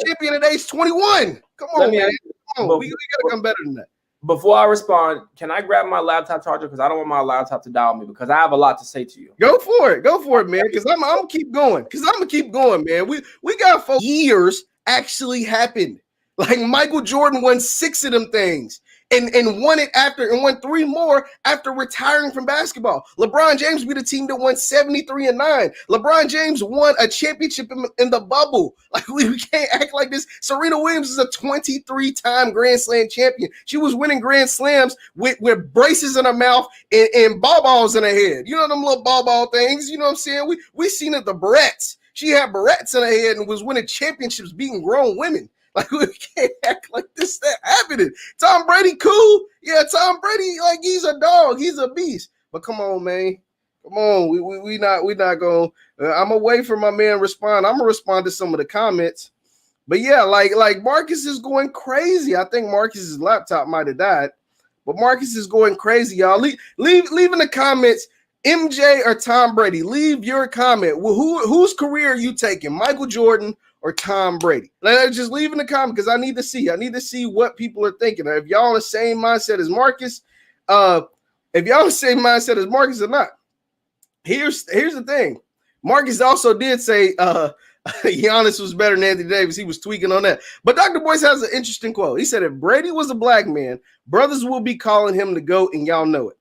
champion at age 21. Come on, man. Come on. We gotta come better than that. Before I respond, can I grab my laptop charger? Because I don't want my laptop to die on me because I have a lot to say to you. Go for it, man. Because I'm gonna keep going. Man. We got 4 years actually happened. Like Michael Jordan won 6 of them things and won it after and won 3 more after retiring from basketball. LeBron James beat a team that won 73-9. LeBron James won a championship in the bubble. Like we can't act like this. Serena Williams is a 23-time Grand Slam champion. She was winning Grand Slams with braces in her mouth and balls in her head. You know them little ball things. You know what I'm saying? We seen it, the barrettes. She had barrettes in her head and was winning championships, beating grown women. Like we can't act like this that happening. Tom Brady, cool. Yeah, Tom Brady, like he's a dog, he's a beast. But come on, man. Come on. We not going. I'm gonna wait for my man to respond. I'm gonna respond to some of the comments. But yeah, like Marcus is going crazy. I think Marcus's laptop might have died, but Marcus is going crazy, y'all. Leave in the comments. MJ or Tom Brady? Leave your comment. Well, whose career are you taking? Michael Jordan or Tom Brady? Just leave in the comment because I need to see what people are thinking. If y'all in the same mindset as Marcus, or not. Here's the thing. Marcus also did say Giannis was better than Anthony Davis. He was tweaking on that. But Dr. Boyce has an interesting quote. He said, if Brady was a black man, brothers will be calling him the GOAT, and y'all know it.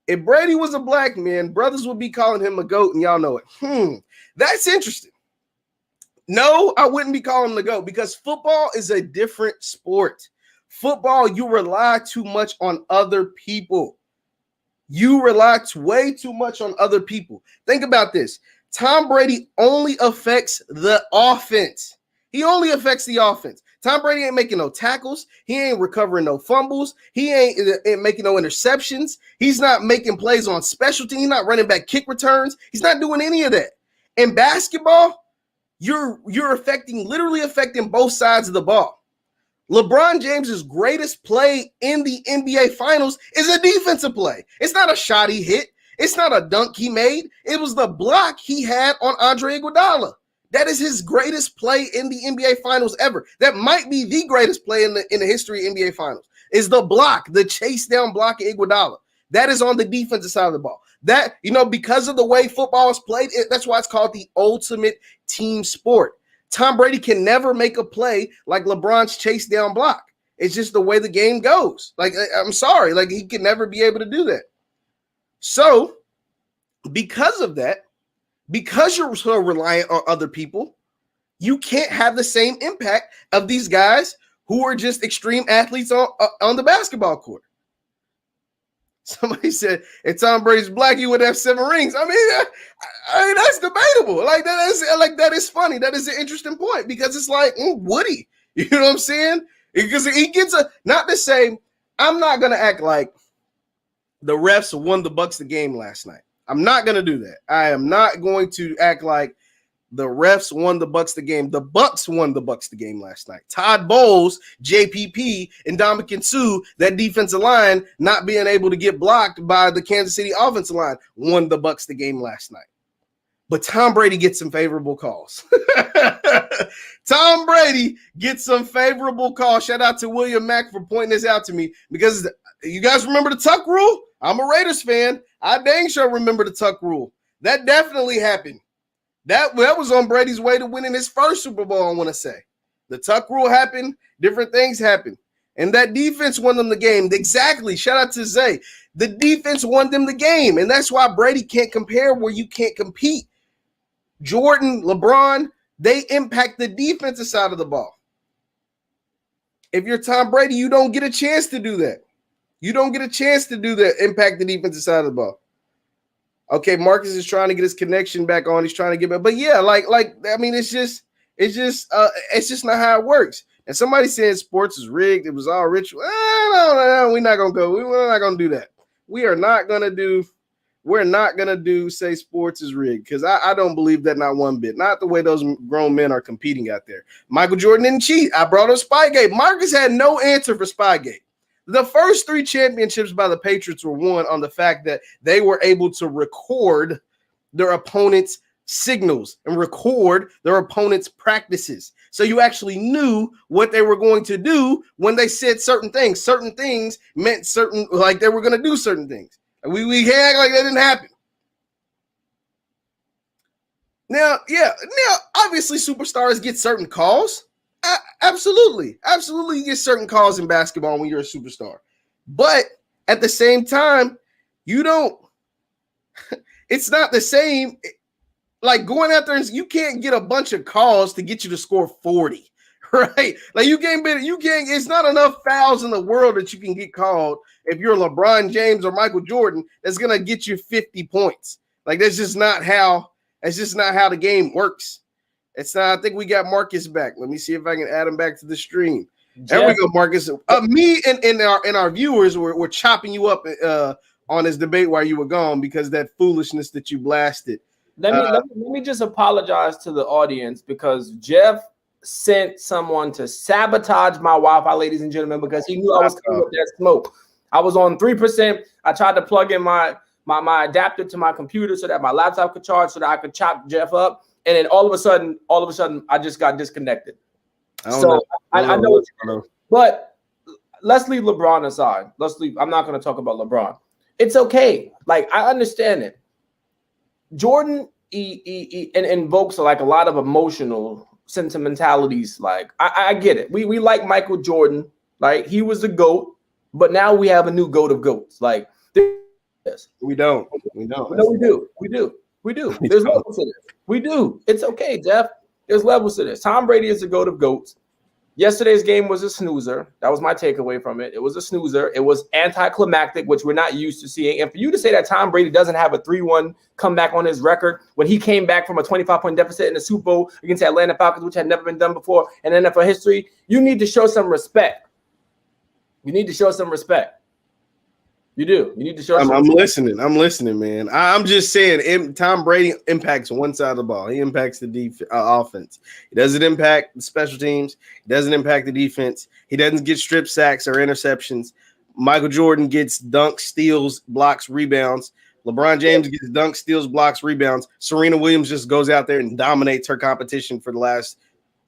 If Brady was a black man, brothers would be calling him a GOAT, and y'all know it. That's interesting. No, I wouldn't be calling him the GOAT because football is a different sport. Football, you rely too much on other people. You rely way too much on other people. Think about this. Tom Brady only affects the offense. He only affects the offense. Tom Brady ain't making no tackles. He ain't recovering no fumbles. He ain't making no interceptions. He's not making plays on special teams. He's not running back kick returns. He's not doing any of that. In basketball, you're literally affecting both sides of the ball. LeBron James's greatest play in the NBA Finals is a defensive play. It's not a shot he hit. It's not a dunk he made. It was the block he had on Andre Iguodala. That is his greatest play in the NBA Finals ever. That might be the greatest play in the history of NBA Finals. Is the block, the chase down block of Iguodala. That is on the defensive side of the ball. That, because of the way football is played, that's why it's called the ultimate team sport. Tom Brady can never make a play like LeBron's chase down block. It's just the way the game goes. Like, I'm sorry. Like, he can never be able to do that. So, because of that, because you're so reliant on other people, you can't have the same impact of these guys who are just extreme athletes on the basketball court. Somebody said, if Tom Brady's black, he would have 7 rings. I mean, that's debatable. Like, that is funny. That is an interesting point because it's like, would he? You know what I'm saying? Because he gets not to say, I'm not going to act like the refs won the Bucks the game last night. I'm not going to do that. I am not going to act like the refs won the Bucks the game. The Bucks won the Bucks the game last night. Todd Bowles, JPP, and Ndamukong Suh, that defensive line not being able to get blocked by the Kansas City offensive line, won the Bucks the game last night. But Tom Brady gets some favorable calls. Tom Brady gets some favorable calls. Shout out to William Mack for pointing this out to me because you guys remember the Tuck rule? I'm a Raiders fan. I dang sure remember the Tuck rule. That definitely happened. That was on Brady's way to winning his first Super Bowl, I want to say. The Tuck rule happened. Different things happened. And that defense won them the game. Exactly. Shout out to Zay. The defense won them the game. And that's why Brady can't compare where you can't compete. Jordan, LeBron, they impact the defensive side of the ball. If you're Tom Brady, you don't get a chance to do that. You don't get a chance to do that, impact the defensive side of the ball. Okay, Marcus is trying to get his connection back on. He's trying to get back. But yeah, I mean, it's just not how it works. And somebody saying sports is rigged. It was all ritual. No, we're not gonna go. We're not gonna do that. We're not gonna do say sports is rigged because I don't believe that not one bit. Not the way those grown men are competing out there. Michael Jordan didn't cheat. I brought up Spygate. Marcus had no answer for Spygate. The first 3 championships by the Patriots were won on the fact that they were able to record their opponents' signals and record their opponents' practices. So you actually knew what they were going to do when they said certain things. Certain things meant certain, like they were going to do certain things. We can't act like that didn't happen. Now, obviously superstars get certain calls. Absolutely. You get certain calls in basketball when you're a superstar. But at the same time, it's not the same. Like going out there and you can't get a bunch of calls to get you to score 40, right? Like you can't, it's not enough fouls in the world that you can get called if you're LeBron James or Michael Jordan that's going to get you 50 points. Like that's just not how the game works. It's not. I think we got Marcus back. Let me see if I can add him back to the stream. There we go, Marcus. Me and our viewers were chopping you up on this debate while you were gone because that foolishness that you blasted. Let me just apologize to the audience because Jeff sent someone to sabotage my Wi-Fi, ladies and gentlemen, because he knew I was coming with that smoke. I was on 3%. I tried to plug in my adapter to my computer so that my laptop could charge so that I could chop Jeff up. And then all of a sudden, I just got disconnected. I know. But let's leave LeBron aside. I'm not going to talk about LeBron. It's okay. Like, I understand it. Jordan invokes like a lot of emotional sentimentalities. Like, I get it. We like Michael Jordan. Like, he was the GOAT. But now we have a new GOAT of GOATs. Like, we don't. No, we do. There's levels to this. We do. It's okay, Jeff. There's levels to this. Tom Brady is the GOAT of GOATs. Yesterday's game was a snoozer. That was my takeaway from it. It was a snoozer. It was anticlimactic, which we're not used to seeing. And for you to say that Tom Brady doesn't have a 3-1 comeback on his record when he came back from a 25-point deficit in the Super Bowl against the Atlanta Falcons, which had never been done before in NFL history, you need to show some respect. You need to show some respect. You do. You need to show. I'm listening. I'm listening, man. I'm just saying, Tom Brady impacts one side of the ball. He impacts the offense. He doesn't impact the special teams. He doesn't impact the defense. He doesn't get strip sacks or interceptions. Michael Jordan gets dunks, steals, blocks, rebounds. LeBron James gets dunks, steals, blocks, rebounds. Serena Williams just goes out there and dominates her competition for the last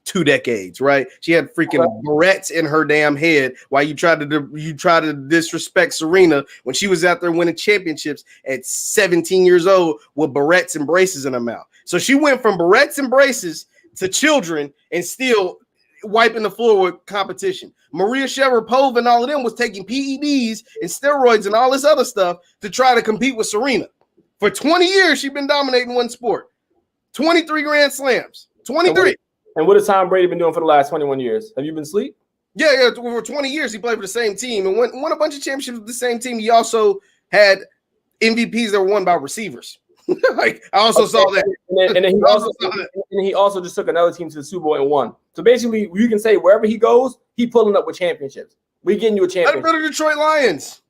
2 decades, right? She had freaking barrettes in her damn head while you try to disrespect Serena when she was out there winning championships at 17 years old with barrettes and braces in her mouth. So she went from barrettes and braces to children and still wiping the floor with competition. Maria Sharapova and all of them was taking PEDs and steroids and all this other stuff to try to compete with Serena. For 20 years, she's been dominating one sport. 23 Grand Slams. 23. And what has Tom Brady been doing for the last 21 years? Have you been asleep? Yeah. For 20 years, he played for the same team and won a bunch of championships with the same team. He also had MVPs that were won by receivers. Like I also saw that. And then he also just took another team to the Super Bowl and won. So basically, you can say wherever he goes, he pulling up with championships. We getting you a championship. I'd go to Detroit Lions.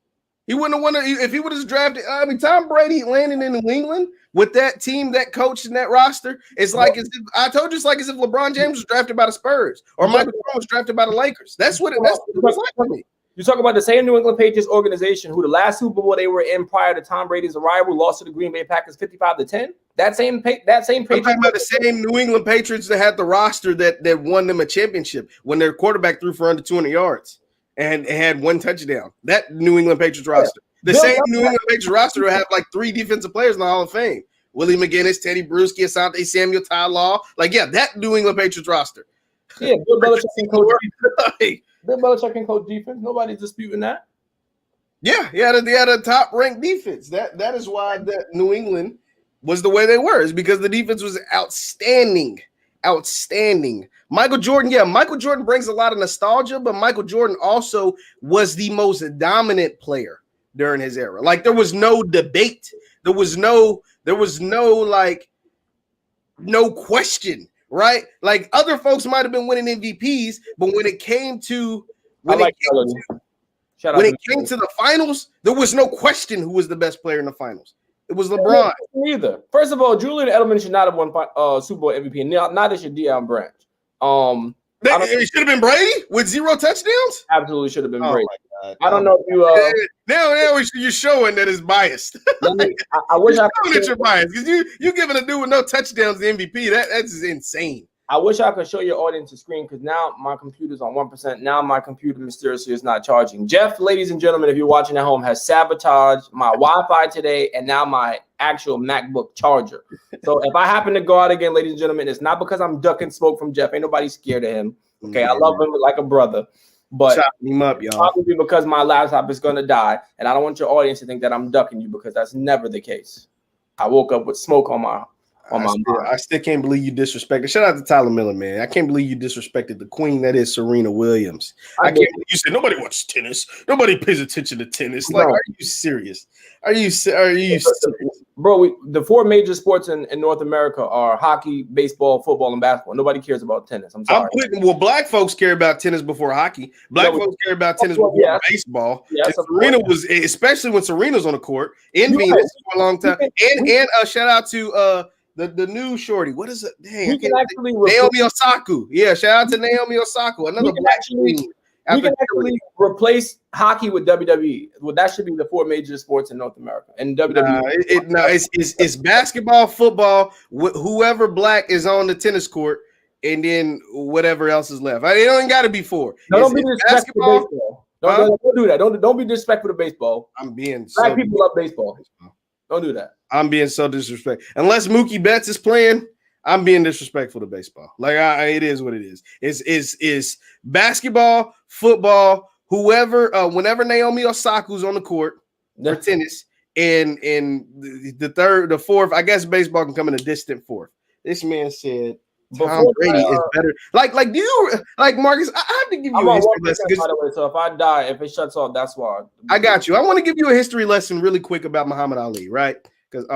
He wouldn't have won if he would have drafted. I mean, Tom Brady landing in New England with that team, that coach, and that roster. It's like as if I told you, it's like as if LeBron James was drafted by the Spurs or Michael Jordan was drafted by the Lakers. That's what it was like for me. You talk about the same New England Patriots organization who the last Super Bowl they were in prior to Tom Brady's arrival lost to the Green Bay Packers 55-10. That same Patriots. I'm talking about the same New England Patriots that had the roster that won them a championship when their quarterback threw for under 200 yards and had 1 touchdown. That New England Patriots roster. The same New England Patriots roster will have like 3 defensive players in the Hall of Fame. Willie McGinnis, Teddy Bruschi, Asante Samuel, Ty Law. Like, yeah, that New England Patriots roster. Yeah, Bill Belichick can coach defense. Bill Belichick can coach defense. Nobody's disputing that. Yeah, they had a top-ranked defense. That is why that New England was the way they were. Is because the defense was outstanding. Michael Jordan brings a lot of nostalgia, but Michael Jordan also was the most dominant player during his era. Like there was no debate. There was no like no question, right? Like other folks might have been winning MVPs, but when it came to the finals, there was no question who was the best player in the finals. It was LeBron. Neither. First of all, Julian Edelman should not have won Super Bowl MVP, and neither should Deion Branch. It should have been Brady with 0 touchdowns. Absolutely should have been Brady. I don't know if you. Now you're showing that it's biased. I wish I could. That you're biased because you giving a dude with no touchdowns the MVP. That's insane. I wish I could show your audience a screen because now my computer's on 1%. Now my computer mysteriously is not charging. Jeff, ladies and gentlemen, if you're watching at home, has sabotaged my Wi-Fi today and now my actual MacBook charger. So if I happen to go out again, ladies and gentlemen, it's not because I'm ducking smoke from Jeff. Ain't nobody scared of him. Okay, I love him like a brother. But chop him up, y'all. Probably because my laptop is going to die. And I don't want your audience to think that I'm ducking you because that's never the case. I woke up with smoke on my I still can't believe you disrespected. Shout out to Tyler Miller, man. I can't believe you disrespected the queen that is Serena Williams. I can't believe you said nobody watches tennis. Nobody pays attention to tennis. Like, are you serious? Are you serious? Bro, the 4 major sports in North America are hockey, baseball, football, and basketball. Nobody cares about tennis. I'm sorry. Black folks care about tennis before hockey. Black folks care about tennis before baseball. Yeah, Serena was, especially when Serena's on the court in Venus for a long time. And shout out to the new shorty. What is it? Dang, Naomi Osaka. Yeah, shout out to Naomi Osaka. Another black queen. We can actually replace hockey with WWE. Well, that should be the 4 major sports in North America. And WWE. It's basketball, football, whoever black is on the tennis court, and then whatever else is left. It only got to be 4. No, don't be disrespectful to baseball. Don't do that. Don't be disrespectful to baseball. Black people love baseball. Don't do that. I'm being so disrespectful. Unless Mookie Betts is playing, I'm being disrespectful to baseball. Like it is what it is. It's basketball, football, whoever. Whenever Naomi Osaka's on the court for tennis, and the 4th, I guess baseball can come in a distant 4th. This man said Tom Brady is better. Like do you like Marcus? I have to give you a history lesson. By the way, so if I die, if it shuts off, that's why. I got you. I want to give you a history lesson really quick about Muhammad Ali, right? Because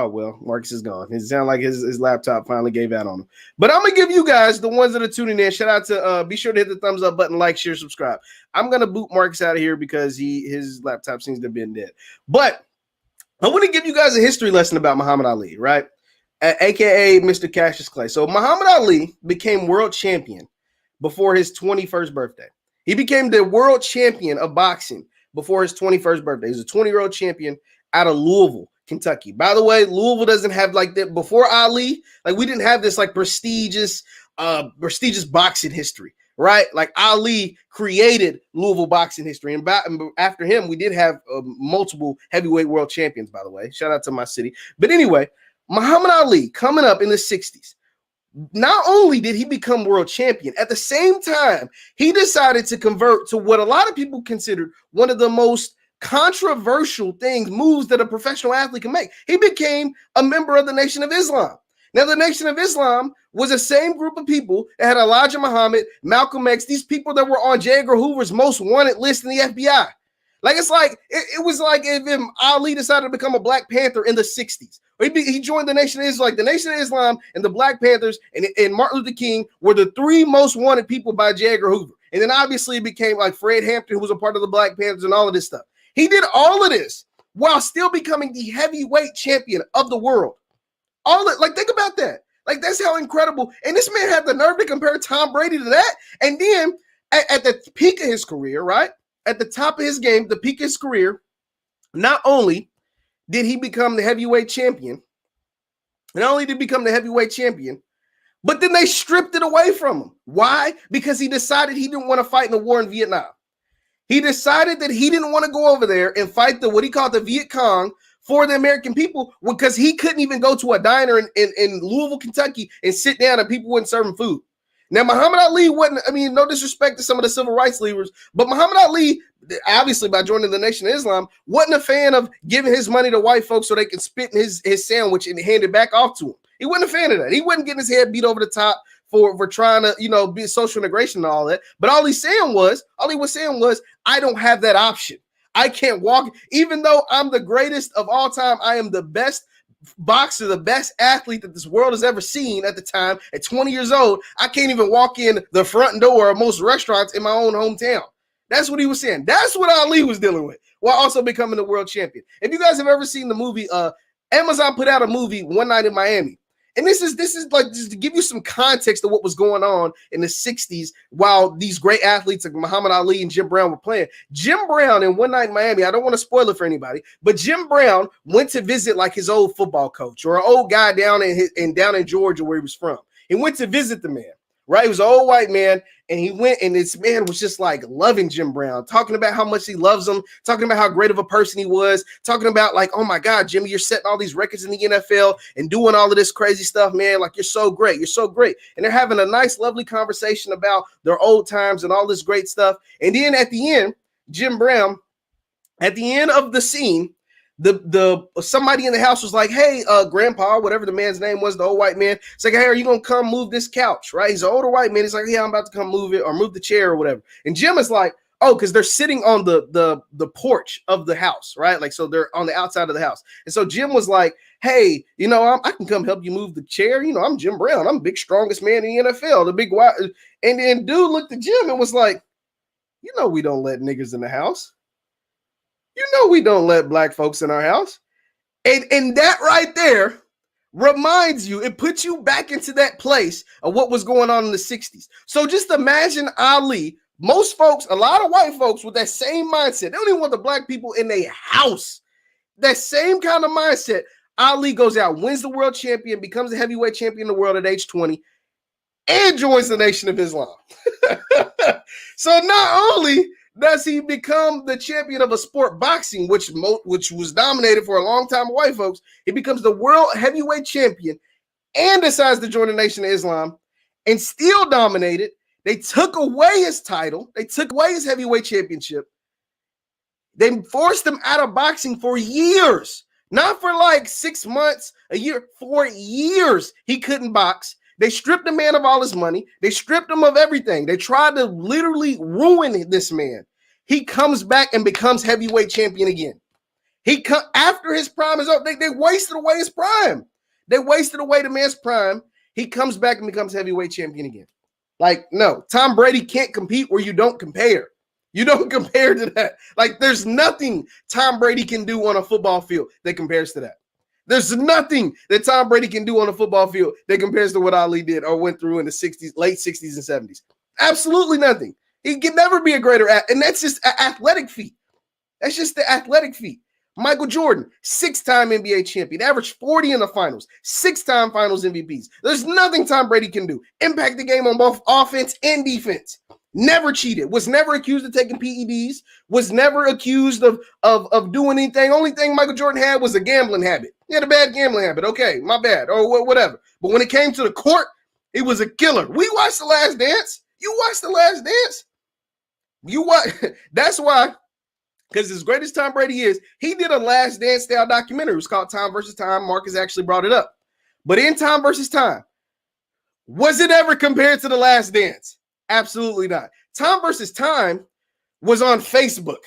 Marcus is gone. It sounds like his laptop finally gave out on him. But I'm gonna give you guys, the ones that are tuning in, shout out to be sure to hit the thumbs up button, like, share, subscribe. I'm gonna boot Marcus out of here because his laptop seems to have been dead. But I want to give you guys a history lesson about Muhammad Ali, right? AKA Mr. Cassius Clay. So Muhammad Ali became world champion before his 21st birthday. He became the world champion of boxing before his 21st birthday. He's a 20-year-old champion out of Louisville, Kentucky. By the way, Louisville doesn't have like that before Ali. Like we didn't have this like prestigious prestigious boxing history, right? Like Ali created Louisville boxing history. And after him, we did have multiple heavyweight world champions, by the way. Shout out to my city. But anyway, Muhammad Ali coming up in the 60s. Not only did he become world champion, at the same time, he decided to convert to what a lot of people considered one of the most controversial moves that a professional athlete can make. He became a member of the Nation of Islam. Now, the Nation of Islam was the same group of people that had Elijah Muhammad, Malcolm X, these people that were on J. Edgar Hoover's most wanted list in the FBI. Like, it's like, it was like if Ali decided to become a Black Panther in the 60s. He joined the Nation of Islam. Like the Nation of Islam and the Black Panthers and Martin Luther King were the three most wanted people by J. Edgar Hoover. And then obviously it became like Fred Hampton, who was a part of the Black Panthers and all of this stuff. He did all of this while still becoming the heavyweight champion of the world. Think about that. Like, that's how incredible. And this man had the nerve to compare Tom Brady to that. And then at the peak of his career, right? At the top of his game, the peak of his career, not only did he become the heavyweight champion, but then they stripped it away from him. Why? Because he decided he didn't want to fight in the war in Vietnam. He decided that he didn't want to go over there and fight what he called the Viet Cong for the American people, because he couldn't even go to a diner in Louisville, Kentucky and sit down and people wouldn't serve him food. Now, Muhammad Ali wasn't, no disrespect to some of the civil rights leaders, but Muhammad Ali, obviously by joining the Nation of Islam, wasn't a fan of giving his money to white folks so they can spit in his sandwich and hand it back off to him. He wasn't a fan of that. He wasn't getting his head beat over the top for trying to, be social integration and all that. But all he was saying was, I don't have that option. I can't walk. Even though I'm the greatest of all time, I am the best boxer, the best athlete that this world has ever seen at the time, at 20 years old, I can't even walk in the front door of most restaurants in my own hometown. That's what he was saying. That's what Ali was dealing with while also becoming the world champion. If you guys have ever seen the movie, Amazon put out a movie, One Night in Miami. And this is like just to give you some context of what was going on in the 60s while these great athletes like Muhammad Ali and Jim Brown were playing. Jim Brown in One Night in Miami, I don't want to spoil it for anybody, but Jim Brown went to visit like his old football coach or an old guy down in Georgia where he was from. He went to visit the man, right? He was an old white man, and he went, and this man was just like loving Jim Brown, talking about how much he loves him, talking about how great of a person he was, talking about like, oh my God, Jimmy, you're setting all these records in the NFL and doing all of this crazy stuff, man. Like, you're so great. You're so great. And they're having a nice, lovely conversation about their old times and all this great stuff. And then at the end, Jim Brown, at the end of the scene, the somebody in the house was like, hey, grandpa, whatever the man's name was, the old white man. It's like, hey, are you gonna come move this couch? Right? He's an older white man. He's like, yeah, I'm about to come move it or move the chair or whatever. And Jim is like, oh, because they're sitting on the porch of the house, right? Like, so they're on the outside of the house. And so Jim was like, hey, I can come help you move the chair. I'm Jim Brown. I'm the big, strongest man in the NFL, the big white. And then dude looked at Jim and was like, we don't let niggers in the house. We don't let black folks in our house. And that right there reminds you, it puts you back into that place of what was going on in the 60s. So just imagine Ali, most folks, a lot of white folks with that same mindset. They don't even want the black people in their house. That same kind of mindset. Ali goes out, wins the world champion, becomes the heavyweight champion in the world at age 20, and joins the Nation of Islam. So not only does he become the champion of a sport, boxing, which was dominated for a long time by white folks, he becomes the world heavyweight champion and decides to join the Nation of Islam and still dominated. They took away his title. They took away his heavyweight championship. They forced him out of boxing for years, not for like 6 months, a year, for years. He couldn't box. They stripped the man of all his money. They stripped him of everything. They tried to literally ruin this man. He comes back and becomes heavyweight champion again. After his prime is up, they wasted away his prime. They wasted away the man's prime. He comes back and becomes heavyweight champion again. Like, no, Tom Brady can't compete where you don't compare. You don't compare to that. Like, there's nothing Tom Brady can do on a football field that compares to that. There's nothing that Tom Brady can do on a football field that compares to what Ali did or went through in the 60s, late 60s and 70s. Absolutely nothing. He can never be a greater athlete. And that's just an athletic feat. That's just the athletic feat. Michael Jordan, 6-time NBA champion, averaged 40 in the finals, 6-time finals MVPs. There's nothing Tom Brady can do. Impact the game on both offense and defense. Never cheated, was never accused of taking PEDs, was never accused of doing anything. Only thing Michael Jordan had was a gambling habit. He had a bad gambling habit. Okay, my bad, or whatever. But when it came to the court, he was a killer. We watched The Last Dance. You watched The Last Dance? You watch. That's why, because as great as Tom Brady is, he did a Last Dance style documentary. It was called Time versus Time. Marcus actually brought it up. But in Time versus Time, was it ever compared to The Last Dance? Absolutely not. Time versus Time was on Facebook.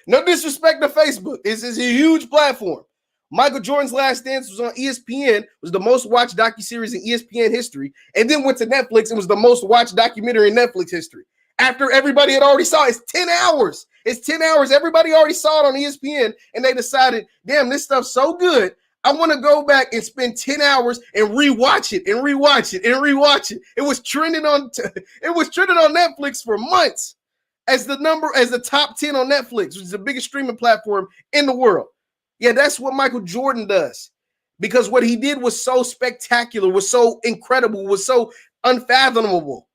No disrespect to Facebook. This is a huge platform. Michael Jordan's Last Dance was on ESPN, was the most watched docuseries in ESPN history, and then went to Netflix and was the most watched documentary in Netflix history. After everybody had already saw it. It's 10 hours. It's 10 hours. Everybody already saw it on ESPN, and they decided, damn, this stuff's so good. I want to go back and spend 10 hours and rewatch it and rewatch it and rewatch it. It was trending on Netflix for months as the top 10 on Netflix, which is the biggest streaming platform in the world. Yeah, that's what Michael Jordan does, because what he did was so spectacular, was so incredible, was so unfathomable.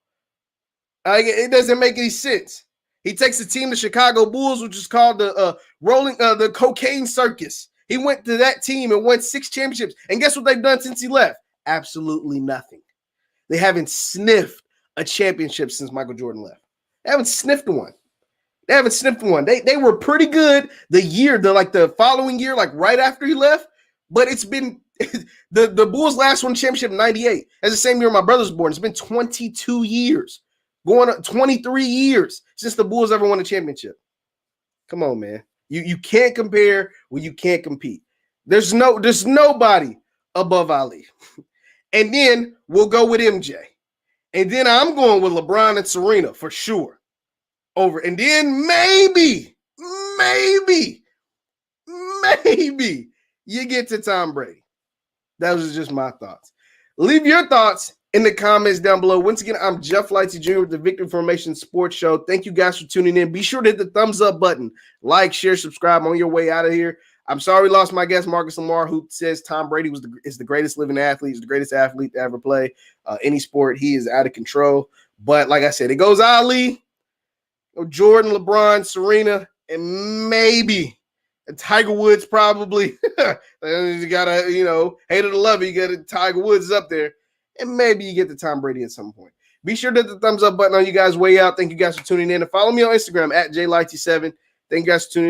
It doesn't make any sense. He takes the team, the Chicago Bulls, which is called the Cocaine Circus. He went to that team and won 6 championships. And guess what they've done since he left? Absolutely nothing. They haven't sniffed a championship since Michael Jordan left. They haven't sniffed one. They were pretty good the following year, like right after he left. But it's been the Bulls last won championship in 98. That's the same year my brother was born. It's been 22 years, going on 23 years since the Bulls ever won a championship. Come on, man. You can't compare when you can't compete. There's nobody above Ali. And then we'll go with MJ. And then I'm going with LeBron and Serena for sure. Over. And then maybe you get to Tom Brady. That was just my thoughts. Leave your thoughts in the comments down below. Once again, I'm Jeff Lightsey Jr. with the Victory Formation Sports Show. Thank you guys for tuning in. Be sure to hit the thumbs up button. Like, share, subscribe on your way out of here. I'm sorry we lost my guest, Marcus Lamar, who says Tom Brady is the greatest living athlete. He's the greatest athlete to ever play any sport. He is out of control. But like I said, it goes Ali, Jordan, LeBron, Serena, and maybe Tiger Woods probably. You got to, hate it or love it, you got Tiger Woods up there. And maybe you get to Tom Brady at some point. Be sure to hit the thumbs up button on you guys' way out. Thank you guys for tuning in. And follow me on Instagram at JLighty7. Thank you guys for tuning in.